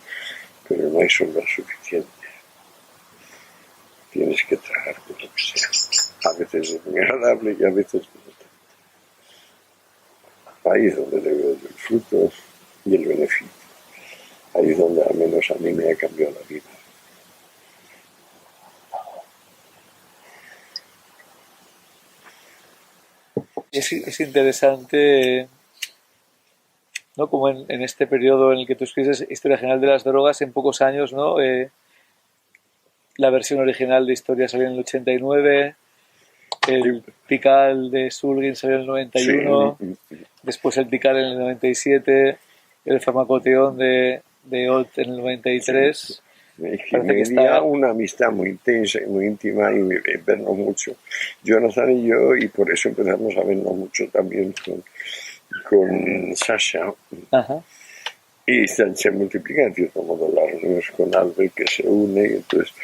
pero no hay sombra suficiente. Tienes que tragarte lo que sea. A veces es muy agradable y a veces no. Ahí es donde le veo el fruto y el beneficio. Ahí es donde al menos a mí me ha cambiado la vida. Es interesante, ¿no? Como en este periodo en el que tú escribes Historia General de las Drogas, en pocos años, ¿no? La versión original de Historia salió en el 89, el Tikal de Sulgin salió en el 91, después el Tikal en el 97, el Farmacoteón de Olt en el 93. Es que Parece me que dio está... una amistad muy intensa y muy íntima y vernos mucho. Jonathan y yo, y por eso empezamos a vernos mucho también con Sasha. Ajá. Y se multiplican en cierto modo las reuniones con Albert que se une, y entonces,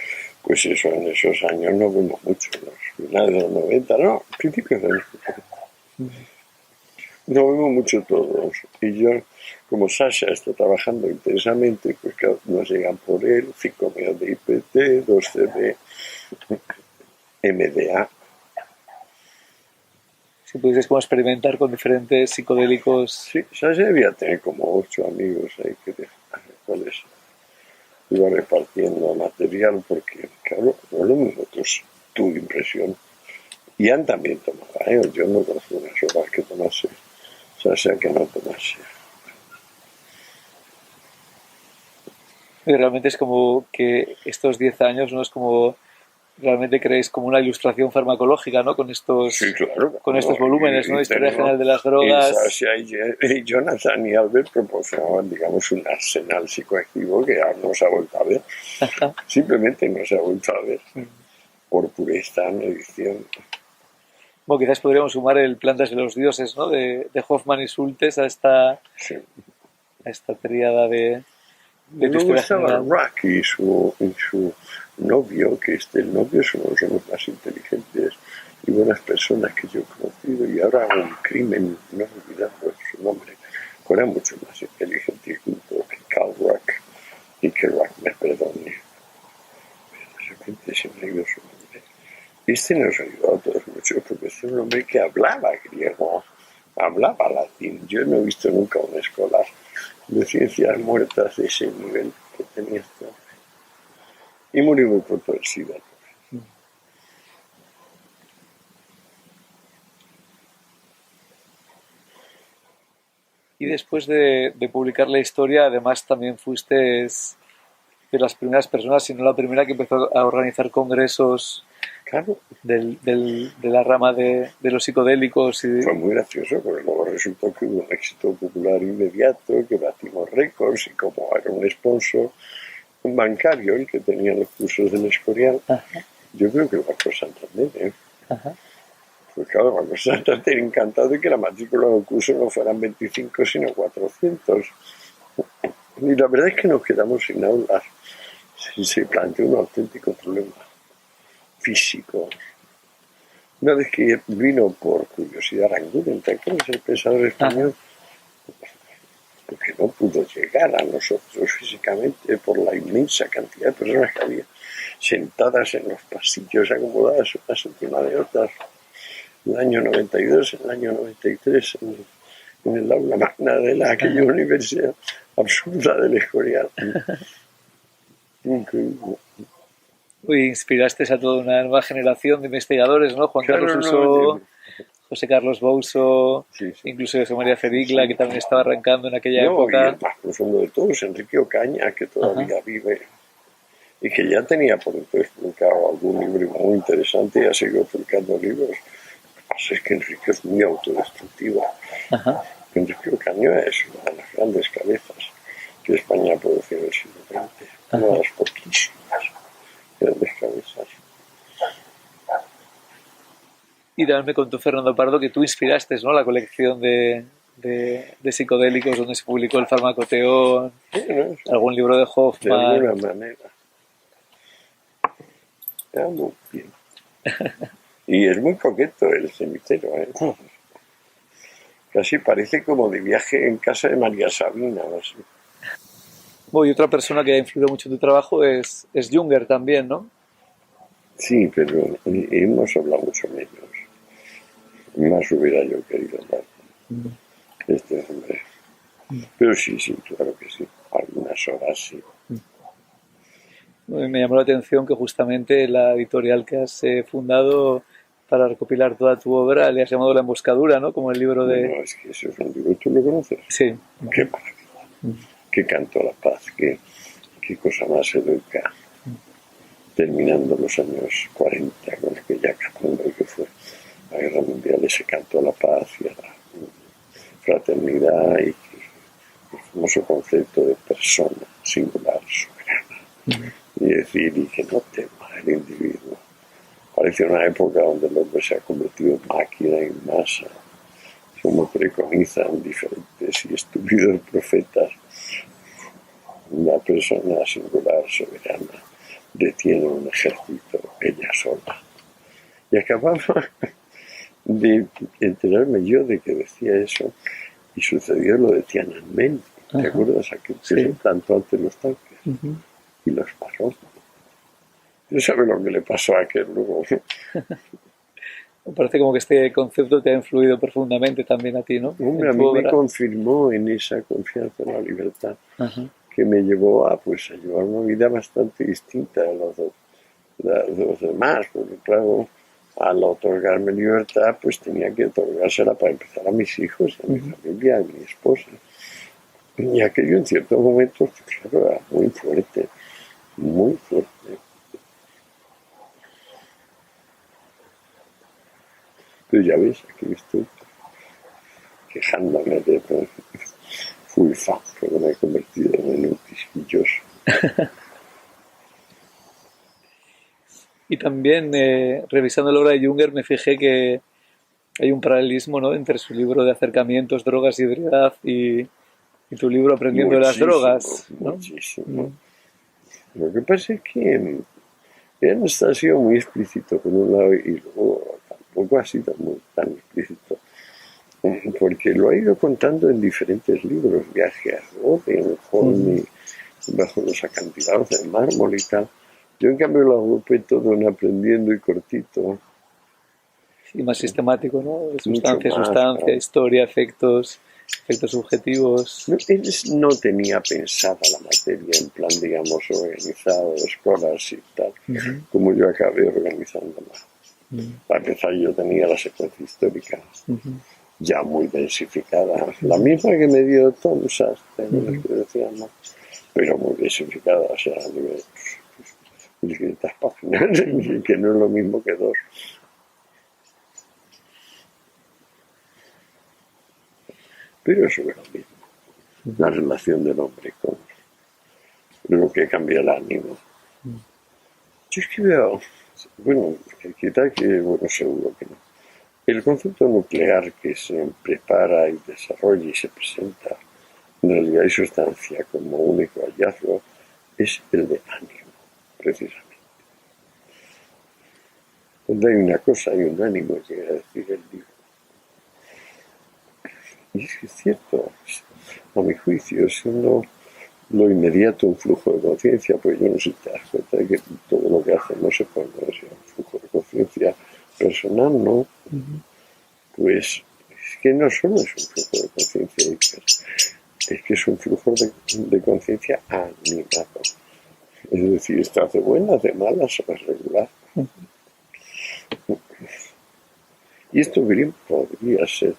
pues eso, en esos años no vemos mucho, en los finales de los 90, no, principios de los 90. No vemos mucho todos. Y yo, como Sasha está trabajando intensamente, pues claro, nos llegan por él 5 megas de IPT, 2 CD, MDA. Si pudieses como experimentar con diferentes psicodélicos. Sí, Sasha debía tener como 8 amigos ahí que cuáles iba repartiendo material, porque, claro, no es lo mismo tu impresión. Ian también tomaba, yo no conozco unas horas que tomase, Sasha que no tomase. Y realmente es como que estos 10 años, ¿no? Es como realmente creéis como una ilustración farmacológica, ¿no? Sí, claro. Con estos volúmenes, ¿no? Historia general de las Y drogas. Sasha y Jonathan y Albert proporcionaban, digamos, un arsenal psicoactivo que ahora no se ha vuelto a ver. Simplemente no se ha vuelto a ver. Por pureza, edición. Bueno, quizás podríamos sumar el Plantas de los Dioses, ¿no? De Hoffman y Schultes a esta tríada de tu Luego historia estaba general. Rack y su novio, que el novio es uno de los hombres más inteligentes y buenas personas que yo he conocido, y ahora un crimen, no he olvidado su nombre, era mucho más inteligente y culto que Carl Rack, y que Rack me perdone. Pero de repente se me ha ido su nombre. Este nos ayudó a todos mucho porque es un hombre que hablaba griego, hablaba latín. Yo no he visto nunca un escolar de ciencias muertas de ese nivel que tenía este hombre. Y murió muy pronto del SIDA. Y después de publicar la historia, además también fuiste de las primeras personas, si no la primera, que empezó a organizar congresos Claro, de la rama de los psicodélicos. fue muy gracioso porque luego resultó que hubo un éxito popular inmediato, que batimos récords, y como era un sponsor, un bancario el que tenía los cursos del Escorial, yo creo que el Banco Santander, pues claro, el Banco Santander encantado de que la matrícula del curso no fueran 25 sino 400. Y la verdad es que nos quedamos sin aulas. Se planteó un auténtico problema físico Una vez que vino por curiosidad Aranguren, ¿te acuerdas el pensador español? Porque no pudo llegar a nosotros físicamente por la inmensa cantidad de personas que había sentadas en los pasillos, acomodadas unas encima de otras. En el año 92, en el año 93, en el aula magna de aquella universidad absurda del Escorial. Increíble. Y inspiraste a toda una nueva generación de investigadores, ¿no? Juan Claro, Carlos no, Uso, José Carlos Bouso, sí. incluso José María Fericla, que también estaba arrancando en aquella Y época. el más profundo de todos, Enrique Ocaña, que todavía vive y que ya tenía por entonces publicado algún libro muy interesante y ha seguido publicando libros. Lo que pasa es que Enrique es muy autodestructivo. Enrique Ocaña es una de las grandes cabezas que España ha producido en el siglo XX, una de las poquísimas grandes cabezas. Y también me contó Fernando Pardo que tú inspiraste, ¿no?, la colección de psicodélicos donde se publicó el farmacoteón, Bueno, algún libro de de Hoffman. alguna manera. Está muy bien. Y es muy coqueto el cenicero, ¿eh? Casi parece como de viaje en casa de María Sabina o así. Bueno, y otra persona que ha influido mucho en tu trabajo es Junger también, ¿no? Sí, pero hemos hablado mucho menos. Más hubiera yo querido hablar con este hombre. Pero sí, claro que sí. Algunas horas sí. Me llamó la atención que justamente la editorial que has fundado para recopilar toda tu obra le has llamado La Emboscadura, ¿no? Como el libro de... Bueno, es que eso es un libro, ¿tú lo conoces? Sí. Qué maravilla. Qué canto a la paz, qué cosa más educa. Terminando los años 40 con aquella catándula que fue la guerra mundial, ese canto a la paz y a la fraternidad y el famoso concepto de persona singular, soberana. Y decir, y que no tema el individuo. Parece una época donde el hombre se ha convertido en máquina, en masa, como preconizan diferentes y estúpidos profetas. Una persona singular, soberana, detiene un ejército ella sola. Y acababa de enterarme yo de que decía eso y sucedió lo de Tiananmen. ¿Te acuerdas? Aquel que se plantó ante los tanques y los paró. ¿Tú sabes lo que le pasó a aquel luego? Me parece como que este concepto te ha influido profundamente también a ti, ¿no? Hombre, a mí me confirmó en esa confianza en la libertad que me llevó a llevar una vida bastante distinta a los demás, porque claro, al otorgarme libertad, pues tenía que otorgársela para empezar a mis hijos, a mi familia, a mi esposa. Y aquello en ciertos momentos, claro, era muy fuerte, muy fuerte. Pero ya ves, aquí estoy quejándome de fui fan, pero me he convertido en un quisquilloso. Y también, revisando la obra de Junger, me fijé que hay un paralelismo, ¿no?, entre su libro de acercamientos, drogas y ebriedad y tu libro Aprendiendo de las drogas, ¿no? Muchísimo. Lo que pasa es que él ha sido muy explícito por un lado y luego tampoco ha sido tan explícito. Porque lo ha ido contando en diferentes libros, Viaje a Rhodes, bajo los acantilados del mármol y tal. Yo en cambio lo agrupé todo en Aprendiendo y cortito. Sí, más sistemático, ¿no? Sustancia, claro. historia, efectos subjetivos. Él no tenía pensada la materia en plan, digamos, organizado, escolas y tal, como yo acabé organizándola. Para empezar, yo tenía la secuencia histórica ya muy densificada, la misma que me dio Tom Sastre, que decíamos, pero muy densificada, o sea, de 1.500 páginas, que no es lo mismo que 2. Pero eso es lo mismo, la relación del hombre con lo que cambia el ánimo. Yo es que veo, bueno, quizá que, bueno, seguro que no. El concepto nuclear que se prepara y desarrolla y se presenta en realidad y sustancia como único hallazgo es el de ánimo, precisamente. Donde hay una cosa y un ánimo, llega a decir el libro. Y es que es cierto, a mi juicio, siendo lo inmediato un flujo de conciencia, pues yo no sé si te das cuenta de que todo lo que hacemos se puede ver un flujo de conciencia personal, ¿no? Pues es que no solo es un flujo de conciencia, es que es un flujo de conciencia animado. Es decir, estás de buenas, de malas o regular. Y esto bien podría ser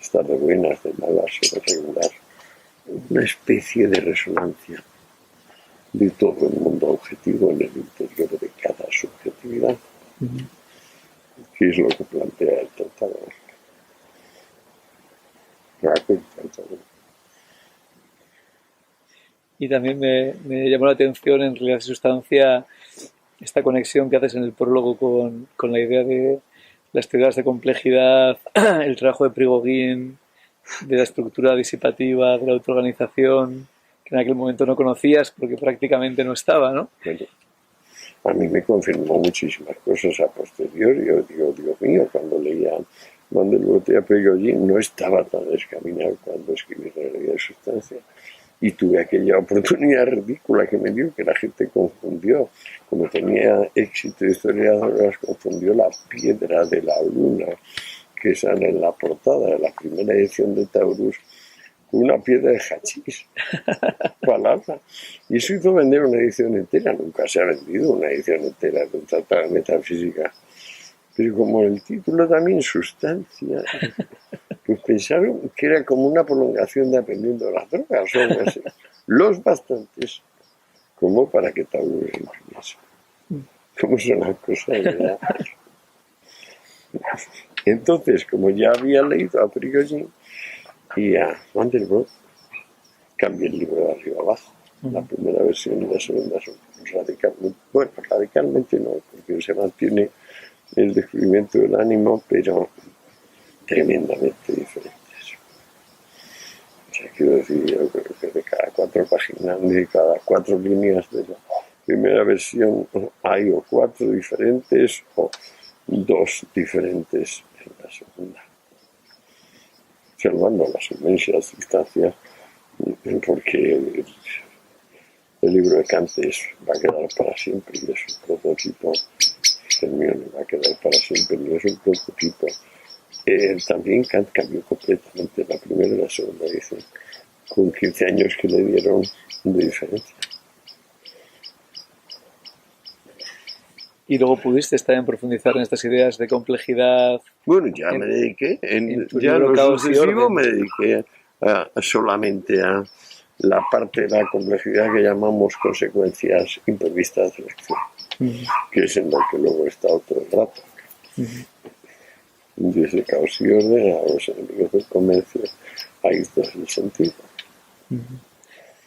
estar de buenas, de malas o de regular. Una especie de resonancia de todo el mundo objetivo en el interior de cada subjetividad, que es lo que plantea el tratado. Y también me llamó la atención, en realidad, sustancia, esta conexión que haces en el prólogo con la idea de las teorías de complejidad, el trabajo de Prigogine, de la estructura disipativa, de la autoorganización, que en aquel momento no conocías porque prácticamente no estaba, ¿no? Bueno, a mí me confirmó muchísimas cosas a posteriori. Yo digo, Dios mío, cuando leía Mandelbrot a Prigogine no estaba tan descaminado cuando escribí Realidad de Sustancia. Y tuve aquella oportunidad ridícula que me dio, que la gente confundió, como tenía éxito historiadoras, confundió la piedra de la luna que sale en la portada de la primera edición de Taurus con una piedra de hachís, palabra. Y eso hizo vender una edición entera. Nunca se ha vendido una edición entera de un tratado de metafísica. Pero como el título también sustancia, pues pensaron que era como una prolongación de Aprendiendo las Drogas, o algo así. Los bastantes como para que Taurus imprimiese. ¿Cómo son las cosas, verdad? Entonces, como ya había leído a Prigogine y a Mandelbrot, cambié el libro de arriba abajo. La primera versión y la segunda son radicalmente, bueno, radicalmente no, porque se mantiene el descubrimiento del ánimo, pero tremendamente diferentes. O sea, quiero decir, yo creo que de cada 4 páginas, de cada 4 líneas de la primera versión, hay o 4 diferentes o 2 diferentes en la segunda. Salvando las inmensas distancias, porque el libro de Kant va a quedar para siempre y es un prototipo. El mío no va a quedar para siempre y es un prototipo. También Kant cambió completamente la primera y la segunda edición, con 15 años que le dieron de diferencia. Y luego pudiste también profundizar en estas ideas de complejidad. Bueno, ya me dediqué, ya en lo sucesivo me dediqué solamente a la parte de la complejidad que llamamos consecuencias imprevistas de la acción, que es en lo que luego está otro rato. Desde caos y orden a los enemigos del comercio, ahí está el sentido.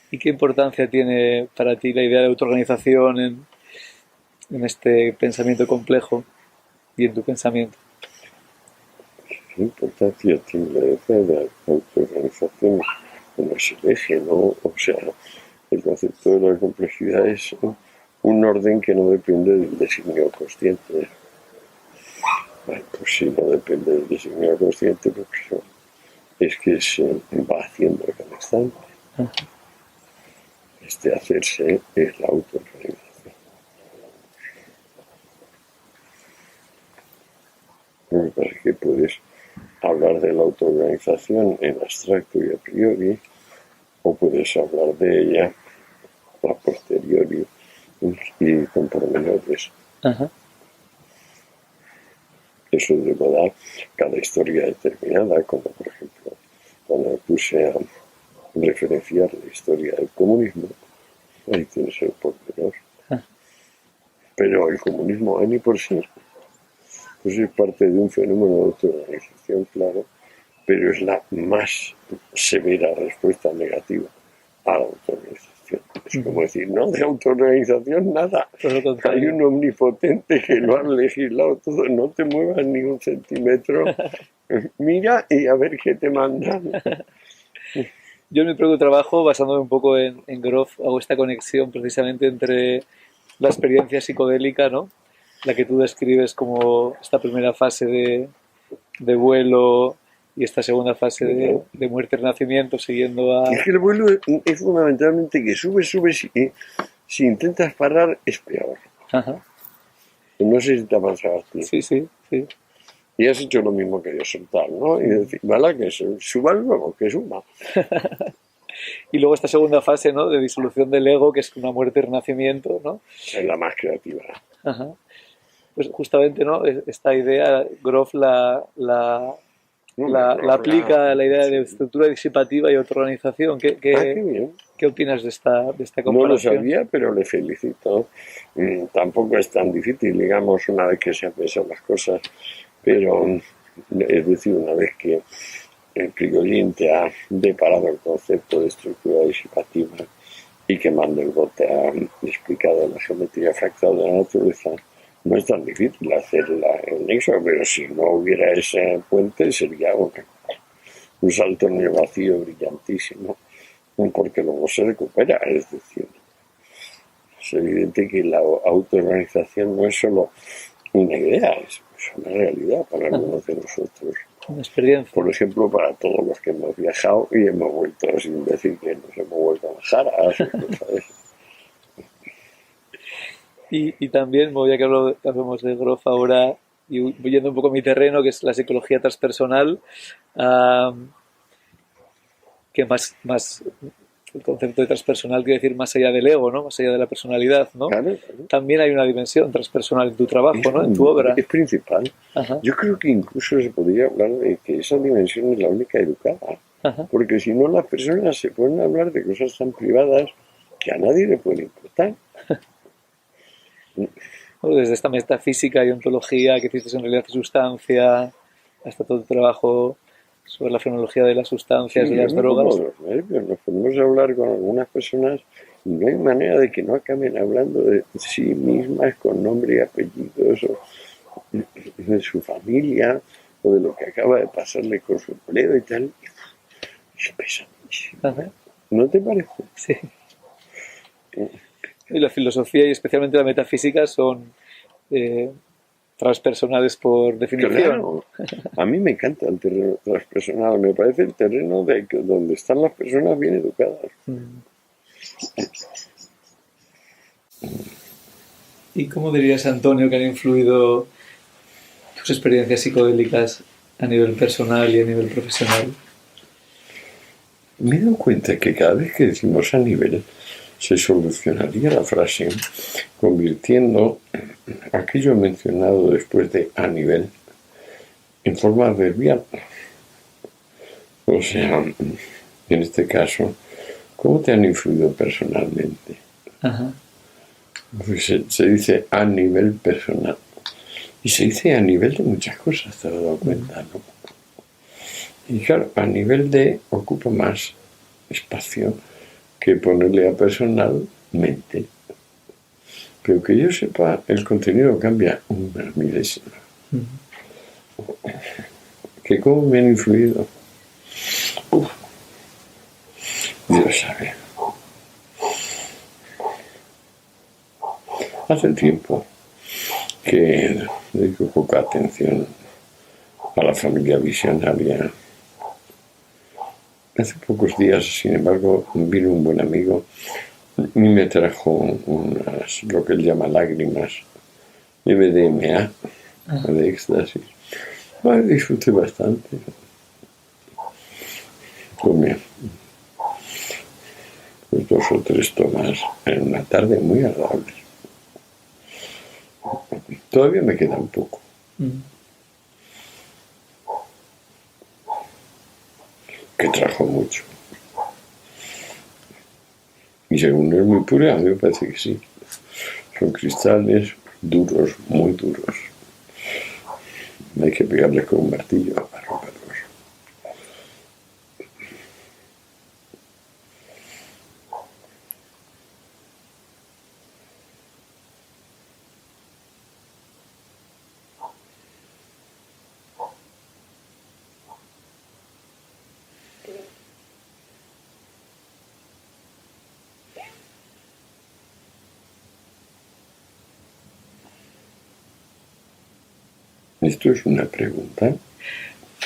¿Y qué importancia tiene para ti la idea de autoorganización en este pensamiento complejo y en tu pensamiento? ¿Qué importancia tiene la idea de la autoorganización? Bueno, es el eje, ¿no? O sea, el concepto de la complejidad es un orden que no depende del designio consciente. Bueno, pues si no depende del designio consciente, pues es que se va haciendo cada instante. Este hacerse es la autoorganización. Lo que pasa es que puedes hablar de la autoorganización en abstracto y a priori, o puedes hablar de ella a posteriori y con pormenores. Eso debe dar cada historia determinada, como por ejemplo cuando me puse a referenciar la historia del comunismo, ahí tienes el pormenor. Pero el comunismo en y por sí pues es parte de un fenómeno de autoorganización, claro, pero es la más severa respuesta negativa a la autoorganización. Es como decir, no de autoorganización nada. Hay un omnipotente que lo ha legislado todo, no te muevas ni un centímetro. Mira y a ver qué te mandan. Yo en mi propio trabajo, basándome un poco en Grof, hago esta conexión precisamente entre la experiencia psicodélica, ¿no? la que tú describes como esta primera fase de vuelo y esta segunda fase de muerte y renacimiento, siguiendo a... Es que el vuelo es fundamentalmente que subes y si intentas parar es peor. Ajá. No sé si te ha pasado a ti. Sí, sí, sí. Y has hecho lo mismo que yo, soltar, ¿no? Y decir, vale, que suba luego, que suba. Y luego esta segunda fase, ¿no? De disolución del ego, que es una muerte y renacimiento, ¿no? Es la más creativa. Ajá. Pues justamente, ¿no? Esta idea, Groff No, la aplica a la idea de sí. estructura disipativa y autoorganización. Qué bien. ¿Qué opinas de esta No lo comparación? sabía, pero le felicito. Tampoco es tan difícil, digamos, una vez que se han pensado las cosas, pero es decir, una vez que el Prigogine te ha deparado el concepto de estructura disipativa y que Mandelbrot te ha explicado la geometría fractal de la naturaleza, no es tan difícil hacer el nexo, pero si no hubiera ese puente sería un salto en el vacío brillantísimo, porque luego se recupera, es decir, es evidente que la autoorganización no es solo una idea, es una realidad para algunos de nosotros. Una experiencia. Por ejemplo, para todos los que hemos viajado y hemos vuelto, sin decir que nos hemos vuelto a bajar a hacer cosas. Y también, ya que hablamos de Groff ahora, y voy yendo un poco a mi terreno, que es la psicología transpersonal, que más el concepto de transpersonal quiere decir más allá del ego, ¿no? Más allá de la personalidad, ¿no? Claro, claro. También hay una dimensión transpersonal en tu trabajo, ¿no? En tu obra. Es principal. Ajá. Yo creo que incluso se podría hablar de que esa dimensión es la única educada. Ajá. Porque si no, las personas se pueden hablar de cosas tan privadas que a nadie le pueden importar. Desde esta metafísica y ontología que hiciste en realidad de sustancia, hasta todo el trabajo sobre la frenología de las sustancias, Sí, de las drogas. Como los nervios, nos podemos hablar con algunas personas y no hay manera de que no acaben hablando de sí mismas con nombre y apellidos, o de su familia, o de lo que acaba de pasarle con su empleo y tal. Es pesadísimo. Ajá. ¿No te parece? Sí. Y la filosofía y especialmente la metafísica son transpersonales por definición. Claro. A mí me encanta el terreno transpersonal, me parece el terreno donde están las personas bien educadas. ¿Y cómo dirías, Antonio, que han influido tus experiencias psicodélicas a nivel personal y a nivel profesional? Me he dado cuenta que cada vez que decimos a nivel, se solucionaría la frase convirtiendo aquello mencionado después de a nivel en forma adverbial. O sea, en este caso, ¿cómo te han influido personalmente? Ajá. Pues se dice a nivel personal. Y se dice a nivel de muchas cosas, te has dado cuenta, ¿no? Y claro, a nivel de ocupa más espacio que ponerle a personalmente. Pero que yo sepa, el contenido cambia una milésima. ¿Que cómo me han influido? Dios sabe. Hace tiempo que dedico poca atención a la familia visionaria. Hace pocos días, sin embargo, vino un buen amigo y me trajo lo que él llama lágrimas, MDMA, de éxtasis. Disfruté bastante. Tomé pues 2 o 3 tomas en una tarde muy agradable. Todavía me queda un poco. Que trajo mucho. Y según es muy pura, a mí me parece que sí. Son cristales duros, muy duros. Hay que pegarles con un martillo para romperlos. Esto es una pregunta.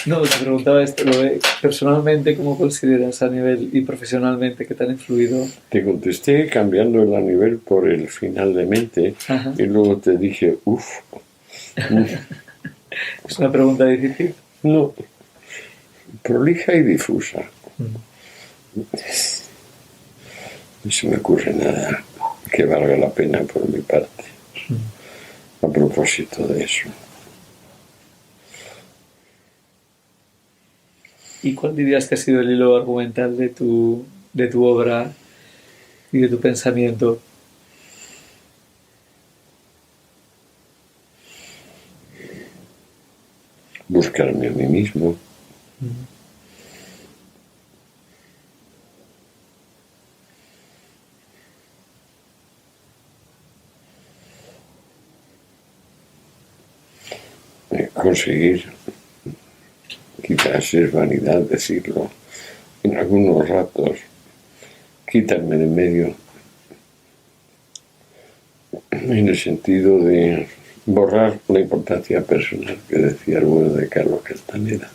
No, te preguntaba esto, lo de personalmente, ¿cómo consideras a nivel y profesionalmente que te han influido? Te contesté cambiando el a nivel por el final de mente. Ajá. Y luego te dije, Es una pregunta difícil. no, prolija y difusa. No se me ocurre nada que valga la pena por mi parte a propósito de eso. ¿Y cuál dirías que ha sido el hilo argumental de tu obra y de tu pensamiento? Buscarme a mí mismo. Conseguir, quizás es vanidad decirlo, en algunos ratos, quitarme de medio, en el sentido de borrar la importancia personal que decía el bueno de Carlos Castaneda.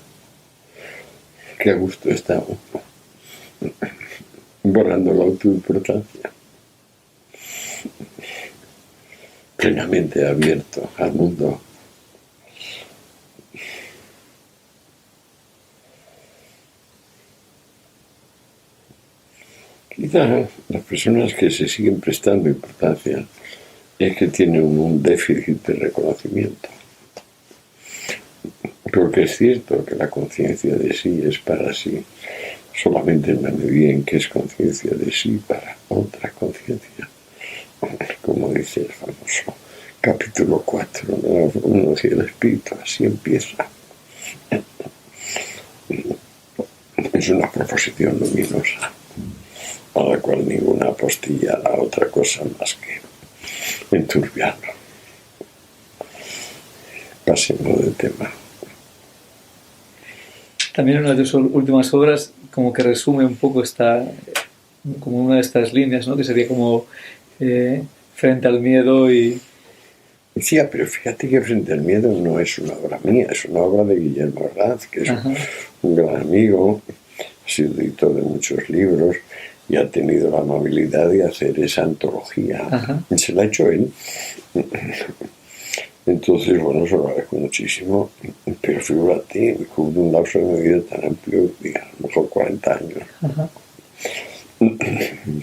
Qué a gusto estaba borrando la autoimportancia, plenamente abierto al mundo. Quizá las personas que se siguen prestando importancia es que tienen un déficit de reconocimiento. Porque es cierto que la conciencia de sí es para sí, solamente en la medida en que es conciencia de sí para otra conciencia. Como dice el famoso capítulo 4 de la Fórmula del Espíritu, así empieza. Es una proposición luminosa, a la cual ninguna apostilla da otra cosa más que enturbiarlo. Pasemos de tema. También una de tus últimas obras como que resume un poco como una de estas líneas, ¿no? Que sería como frente al miedo y... Decía, pero fíjate que Frente al miedo no es una obra mía, es una obra de Guillermo Herranz, que es un gran amigo, ha sido editor de muchos libros y ha tenido la amabilidad de hacer esa antología. Y se la ha hecho él. Entonces, bueno, se lo agradezco muchísimo, pero figúrate, cubre un lapso de mi vida tan amplio, a lo mejor 40 años,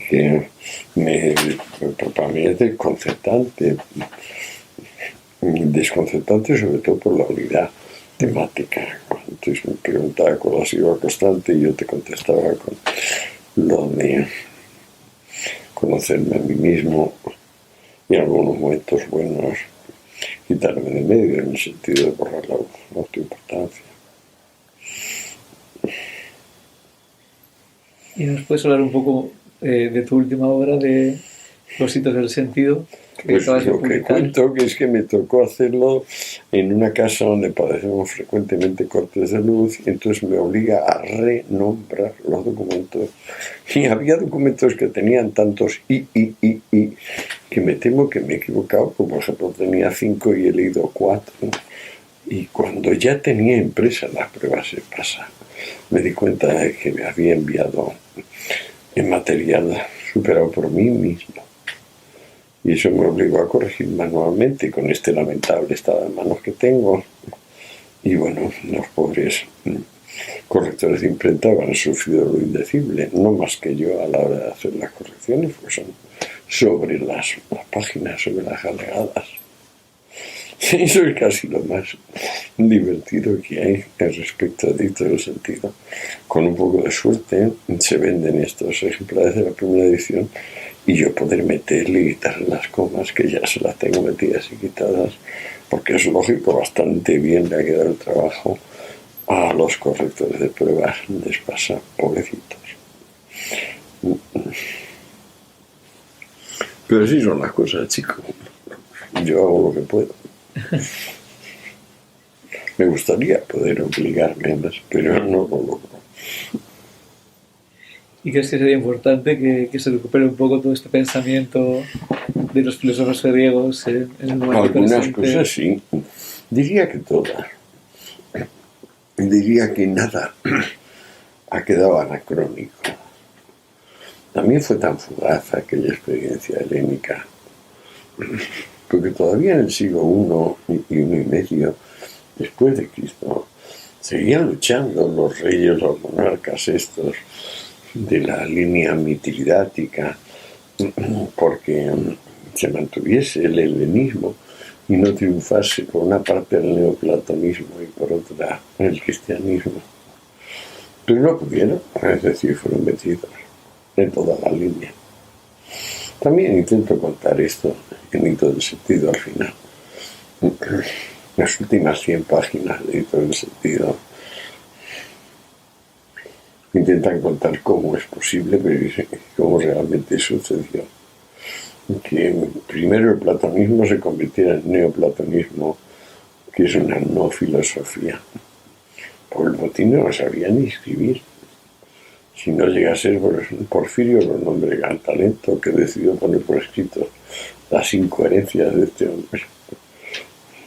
que para mí es desconcertante sobre todo por la unidad temática. Entonces me preguntaba cuál ha sido la constante y yo te contestaba con lo de conocerme a mí mismo y en algunos momentos buenos quitarme de medio, en el sentido de borrar la autoimportancia. ¿Y nos puedes hablar un poco de tu última obra, de Los hitos del sentido? Pues lo que cuento que es que me tocó hacerlo en una casa donde padecemos frecuentemente cortes de luz y entonces me obliga a renombrar los documentos. Y había documentos que tenían tantos y que me temo que me he equivocado, como por ejemplo tenía 5 y he leído 4. Y cuando ya tenía impresas las pruebas de pasa, me di cuenta de que me había enviado en material superado por mí mismo. Y eso me obligó a corregir manualmente con este lamentable estado de manos que tengo. Y bueno, los pobres correctores de imprenta han sufrido lo indecible, no más que yo a la hora de hacer las correcciones, pues son sobre las páginas, sobre las alegadas. Eso es casi lo más divertido que hay respecto a dicto del sentido. Con un poco de suerte se venden estos ejemplares de la primera edición y yo poder meterle y quitar las comas, que ya se las tengo metidas y quitadas, porque es lógico, bastante bien le ha quedado el trabajo a los correctores de pruebas, les pasa, pobrecitos. Pero sí son las cosas, chicos. Yo hago lo que puedo. Me gustaría poder obligarme más, pero no lo logro. ¿Y crees que sería importante que se recupere un poco todo este pensamiento de los filósofos griegos en el momento Algunas presente? cosas sí. Diría que todas. Diría que nada ha quedado anacrónico. También fue tan fugaz aquella experiencia helénica, porque todavía en el siglo I y I después de Cristo, seguían luchando los reyes, los monarcas estos de la línea mitridática, porque se mantuviese el helenismo y no triunfase por una parte el neoplatonismo y por otra el cristianismo. Pero no pudieron, es decir, fueron vencidos en toda la línea. También intento contar esto en Hito del Sentido al final. Las últimas 100 páginas de Hito del Sentido intentan contar cómo es posible, pero cómo realmente sucedió. Que primero el platonismo se convirtiera en neoplatonismo, que es una no filosofía. Porque el botín no sabía ni escribir. Si no llega a ser Porfirio, lo nombre gran talento, que decidió poner por escrito las incoherencias de este hombre.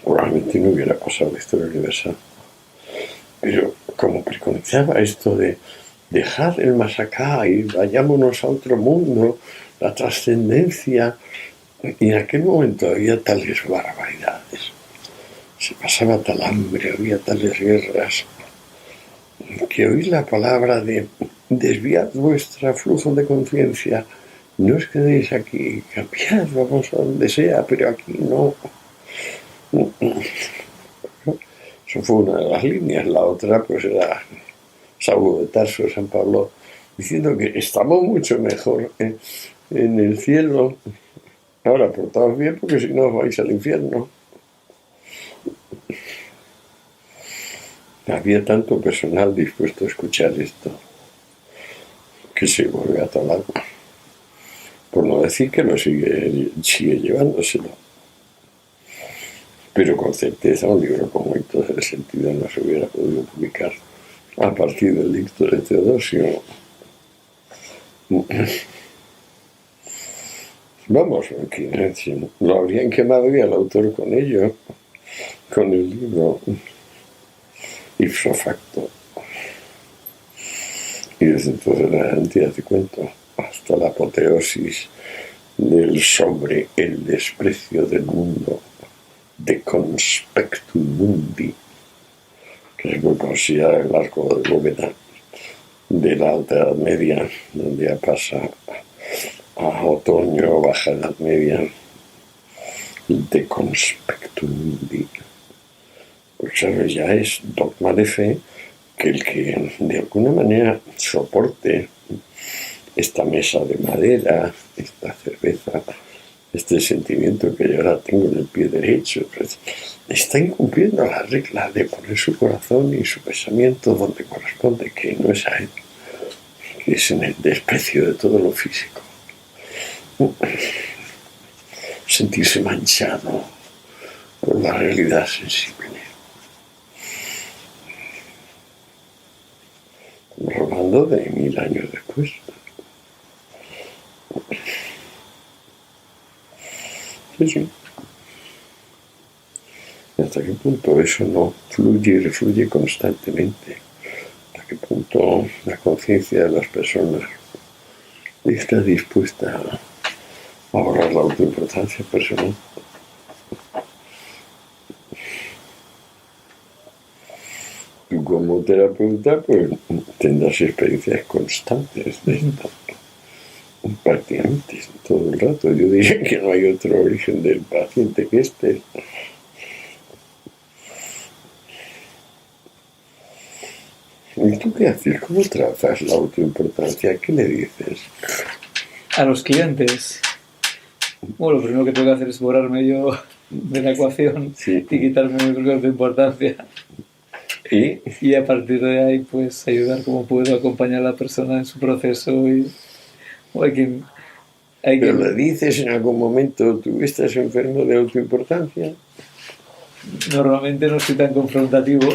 Probablemente no hubiera pasado la historia universal. Pero como preconizaba esto de dejar el más acá y vayámonos a otro mundo, la trascendencia, y en aquel momento había tales barbaridades, se pasaba tal hambre, había tales guerras, que oír la palabra de desviad vuestro flujo de conciencia, no os quedéis aquí, cambiad, vamos a donde sea, pero aquí no. Eso fue una de las líneas. La otra pues era Saulo de Tarso, San Pablo, diciendo que estamos mucho mejor en el cielo. Ahora portaos bien, porque si no vais al infierno. Había tanto personal dispuesto a escuchar esto que se vuelve a talar. Por no decir que lo sigue llevándoselo. Pero con certeza un libro como Hito del Sentido no se hubiera podido publicar a partir del dicto de Teodosio. Vamos, lo habrían quemado ya el autor con ello, con el libro ipso facto. Y desde entonces en adelante, ya te cuento, hasta la apoteosis del sobre el desprecio del mundo, de conspectum mundi, que se puede considerar el arco de Bóveda de la Alta Edad Media, donde ya pasa a otoño o Baja Edad Media, de conspectum mundi. Pues claro, ya es dogma de fe que el que de alguna manera soporte esta mesa de madera, esta cerveza, este sentimiento que yo ahora tengo en el pie derecho, pues, está incumpliendo la regla de poner su corazón y su pensamiento donde corresponde, que no es a él, que es en el desprecio de todo lo físico. Sentirse manchado por la realidad sensible. Estamos hablando de 1000 años después. Sí. ¿Hasta qué punto eso no fluye y refluye constantemente? ¿Hasta qué punto la conciencia de las personas está dispuesta a borrar la autoimportancia personal? Tú como terapeuta pues tendrás experiencias constantes de esto. Prácticamente todo el rato. Yo diría que no hay otro origen del paciente que este. ¿Y tú qué haces? ¿Cómo tratas la autoimportancia? ¿Qué le dices? A los clientes. Bueno, lo primero que tengo que hacer es borrarme yo de la ecuación, sí, y quitarme mi propia autoimportancia. Y a partir de ahí, pues ayudar como puedo, acompañar a la persona en su proceso. Pero le dices en algún momento, ¿tú estás enfermo de autoimportancia? Normalmente no soy tan confrontativo.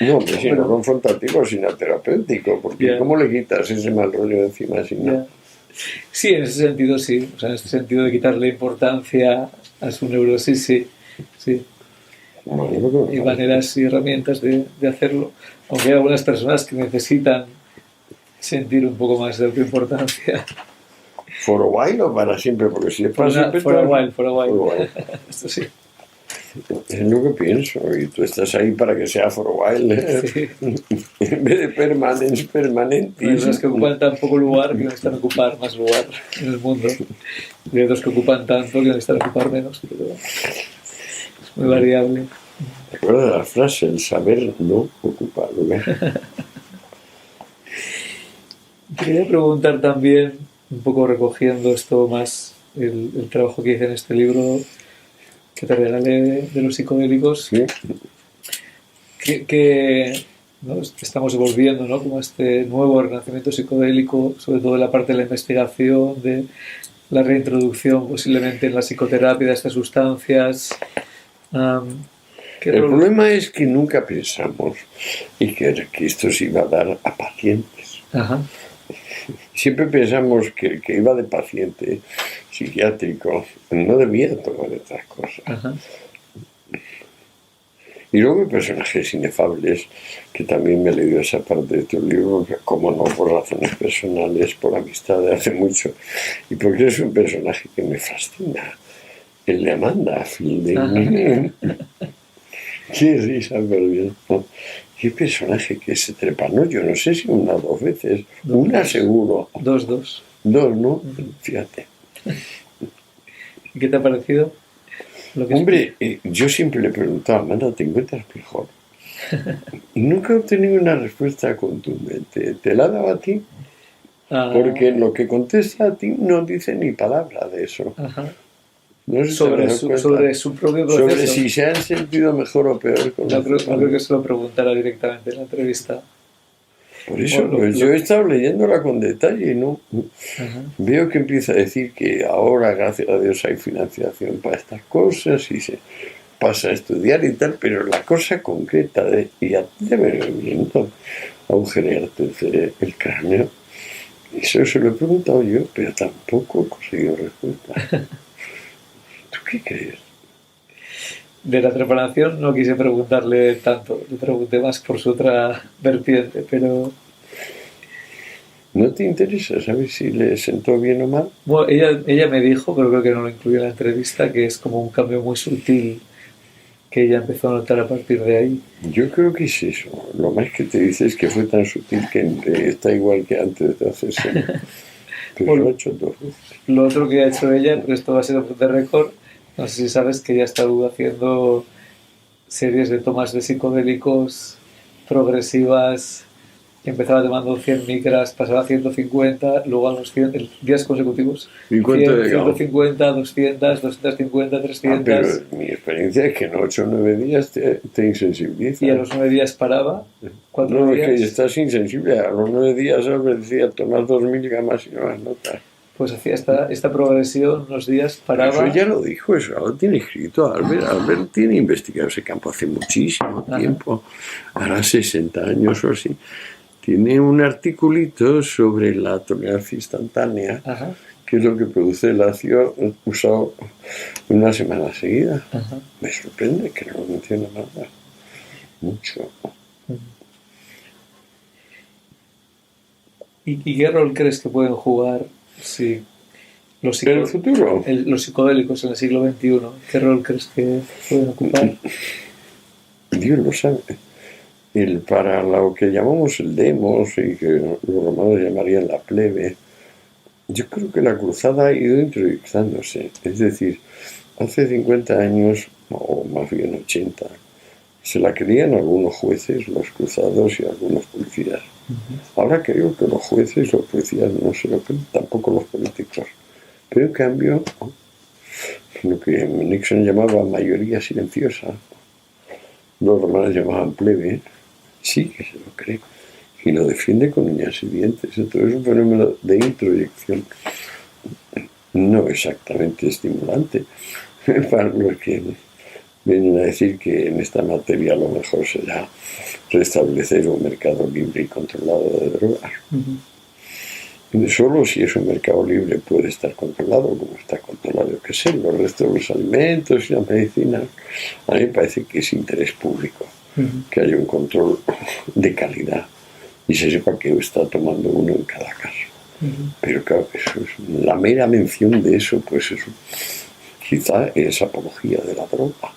No, pero si no confrontativo, sino terapéutico, porque ¿cómo le quitas ese mal rollo encima si no? Sí, en ese sentido sí, o sea, en ese sentido de quitarle importancia a su neurosis, sí. Bueno, y maneras y herramientas de hacerlo, aunque hay algunas personas que necesitan sentir un poco más de autoimportancia. for a while o para siempre, porque si es para siempre... For a while. For a while. Esto sí. Es lo que pienso, y tú estás ahí para que sea for a while, Sí. en vez de permanente. Hay personas que ocupan tan poco lugar que necesitan ocupar más lugar en el mundo. Y hay otros que ocupan tanto que necesitan ocupar menos. Pero es muy variable. Recuerda la frase, el saber no ocupa lugar. Te quería preguntar también, un poco recogiendo esto más, el trabajo que hice en este libro que te regalé de los psicodélicos, ¿Sí? que ¿no? Estamos evolviendo, ¿no? Como este nuevo renacimiento psicodélico, sobre todo en la parte de la investigación, de la reintroducción posiblemente en la psicoterapia de estas sustancias. El problema es que nunca pensamos y que esto se iba a dar a pacientes. Ajá. Siempre pensamos que el que iba de paciente psiquiátrico no debía tomar estas cosas. Ajá. Y luego hay personajes inefables, que también me he leído esa parte de tu libro, como no por razones personales, por amistad de hace mucho, y porque es un personaje que me fascina, el de Amanda Fielding. Qué risa, perdón. Qué personaje que se trepa, ¿no? Yo no sé si una o dos veces, una seguro. Dos. Dos, ¿no? Fíjate. ¿Y qué te ha parecido? Hombre, yo siempre le he preguntado, Amanda, ¿te encuentras mejor? Y nunca he obtenido una respuesta contundente. ¿Te la ha dado a ti? Porque en lo que contesta a ti no dice ni palabra de eso. Ajá. No sé si sobre su propio proceso. Sobre si se han sentido mejor o peor. No creo que se lo preguntara directamente en la entrevista. Por eso, pues yo he estado leyéndola con detalle y no. Ajá. Veo que empieza a decir que ahora, gracias a Dios, hay financiación para estas cosas y se pasa a estudiar y tal, pero la cosa concreta de, y a ti te viene viendo agujerearte el cráneo, eso se lo he preguntado yo, pero tampoco he conseguido respuesta. ¿Tú qué crees? De la trepanación no quise preguntarle tanto, le pregunté más por su otra vertiente, pero... ¿No te interesa saber si le sentó bien o mal? Bueno, ella me dijo, pero creo que no lo incluí en la entrevista, que es como un cambio muy sutil que ella empezó a notar a partir de ahí. Yo creo que es eso. Lo más que te dice es que fue tan sutil que está igual que antes de hacerse. Pero Bueno, lo ha hecho dos veces. Lo otro que ha hecho ella, pero esto va a ser un de récord, no sé si sabes que ella ha estado haciendo series de tomas de psicodélicos progresivas, que empezaba tomando 100 micras, pasaba a 150, luego a los 100 días consecutivos. 100, 150, 200, 250, 300. Pero mi experiencia es que en 8 o 9 días te insensibiliza. Y a los 9 días paraba. 4 no, días. Es que estás insensible. A los 9 días Albert decía tomar 2 miligramos y no las notas. Pues hacía esta progresión, unos días paraba. Eso ya lo dijo, eso lo tiene escrito Albert. Albert tiene investigado ese campo hace muchísimo tiempo, ahora 60 años o así. Tiene un articulito sobre la tolerancia instantánea, Ajá. que es lo que produce el ácido usado una semana seguida. Ajá. Me sorprende que no lo menciona nada. Mucho. ¿Y qué rol crees que pueden jugar si ¿En el futuro? Los psicodélicos en el siglo XXI? ¿Qué rol crees que pueden ocupar? Dios lo sabe. Para lo que llamamos el demos y que los romanos llamarían la plebe, yo creo que la cruzada ha ido introyectándose. Es decir, hace 50 años, o más bien 80, se la creían algunos jueces, los cruzados y algunos policías. Ahora creo que los jueces y los policías no se lo creen, tampoco los políticos. Pero en cambio, lo que Nixon llamaba mayoría silenciosa, los romanos llamaban plebe, sí que se lo cree y lo defiende con uñas y dientes. Entonces es un fenómeno de introyección no exactamente estimulante para los que vienen a decir que en esta materia lo mejor será restablecer un mercado libre y controlado de drogas. Solo si es un mercado libre puede estar controlado, como está controlado, que sé, los restos de los alimentos y la medicina. A mí me parece que es interés público que haya un control de calidad y se sepa que está tomando uno en cada caso. Pero claro, eso es, la mera mención de eso, pues eso quizá es apología de la droga.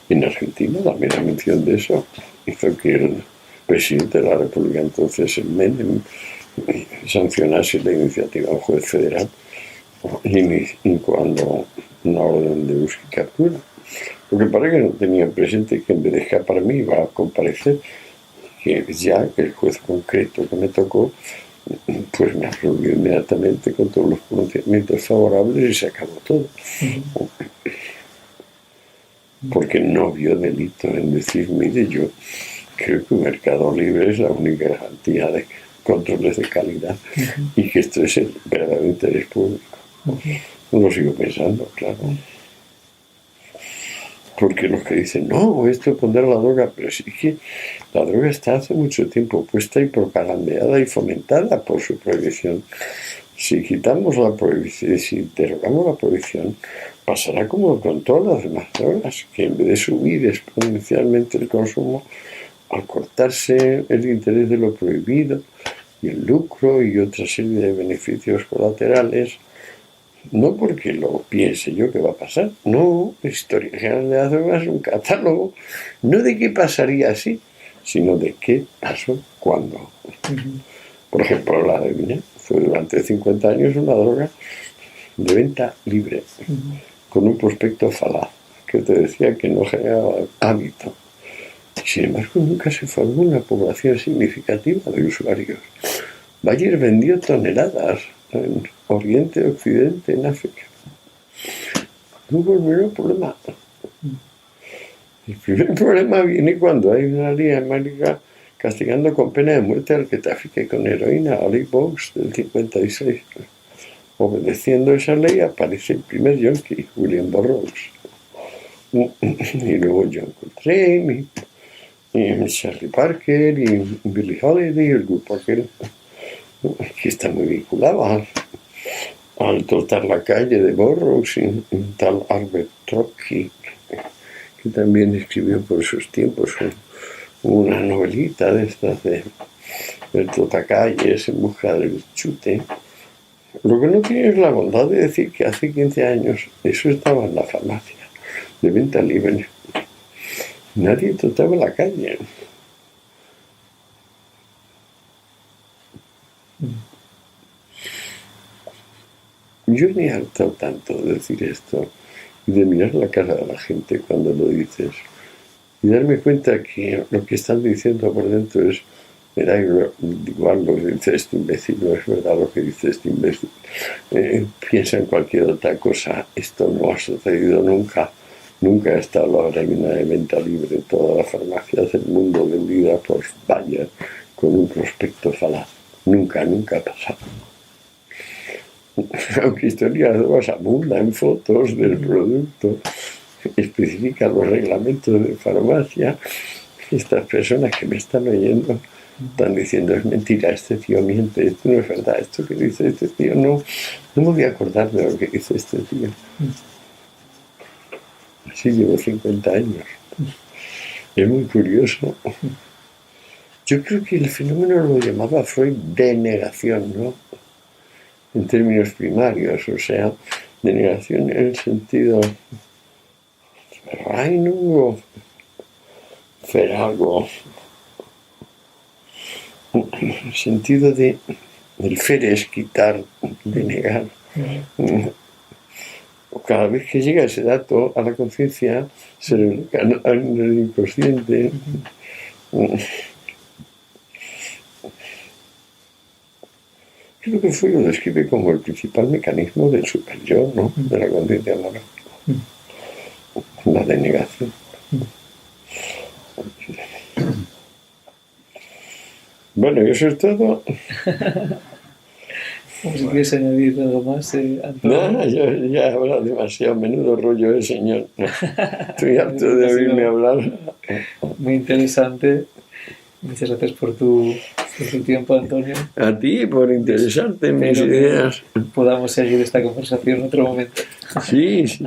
En Argentina la mera mención de eso hizo que el presidente de la República, entonces el Menem, sancionase la iniciativa de un juez federal incoando una orden de busca y captura. Lo que parece que no tenía presente que en vez de escaparme iba a comparecer, que ya el juez concreto que me tocó pues me absolvió inmediatamente con todos los pronunciamientos favorables y se acabó todo. Porque no vio delito en decir, mire, yo creo que un mercado libre es la única garantía de controles de calidad y que esto es el verdadero interés público. Lo sigo pensando, claro. Porque los que dicen, no, esto es poner la droga, pero sí que la droga está hace mucho tiempo puesta y propagandeada y fomentada por su prohibición. Si quitamos la prohibición, si derogamos la prohibición, pasará como con todas las demás drogas, que en vez de subir exponencialmente el consumo, al cortarse el interés de lo prohibido y el lucro y otra serie de beneficios colaterales, no porque lo piense yo que va a pasar, no, Historia General de las Drogas es un catálogo, no de qué pasaría así, sino de qué pasó cuando. Por ejemplo, la heroína fue durante 50 años una droga de venta libre, con un prospecto falaz, que te decía que no generaba hábito. Sin embargo, nunca se formó una población significativa de usuarios. Bayer vendió toneladas en Oriente, Occidente, en África. No hubo el menor problema. El primer problema viene cuando hay una ley en América castigando con pena de muerte al que trafique con heroína, la ley Box del 56. Obedeciendo esa ley aparece el primer yonki, William Burroughs. Y luego John Coltrane, y Charlie Parker, y Billie Holiday, el grupo aquel que está muy vinculado al trotar la calle de Burroughs, y tal Albert Trotsky, que también escribió por esos tiempos una novelita de estas de trotacalles en busca del chute. Lo que no tiene es la bondad de decir que hace 15 años eso estaba en la farmacia de venta libre. Nadie trotaba la calle. Yo me he hartado tanto de decir esto y de mirar la cara de la gente cuando lo dices y darme cuenta que lo que están diciendo por dentro es, me da igual lo que dice este imbécil, no es verdad lo que dice este imbécil, piensa en cualquier otra cosa, esto no ha sucedido nunca ha estado la heroína de venta libre en todas las farmacias del mundo vendida por Bayer con un prospecto falaz, nunca ha pasado. Aunque Historia de Drogas abunda en fotos del producto, especifica los reglamentos de farmacia, estas personas que me están oyendo están diciendo, es mentira, este tío miente, esto no es verdad, esto que dice este tío, no me voy a acordar de lo que dice este tío. Así llevo 50 años. Es muy curioso. Yo creo que el fenómeno lo llamaba Freud denegación, ¿no? En términos primarios, o sea, denegación en el sentido reino, hacer algo, en el sentido del fer es quitar, denegar. Cada vez que llega ese dato a la conciencia, se le en el inconsciente. Creo que Freud lo describe como el principal mecanismo del superyo, ¿no? De la conciencia moral. La denegación. Bueno, y eso es todo. Como si quieres añadir algo más, Antonio. No, yo ya he hablado demasiado, menudo rollo el señor. Estoy harto de oírme hablar. Muy interesante. Muchas gracias por tu tiempo, Antonio. A ti por interesarte en mis Espero que ideas. podamos seguir esta conversación en otro momento. Sí, sí.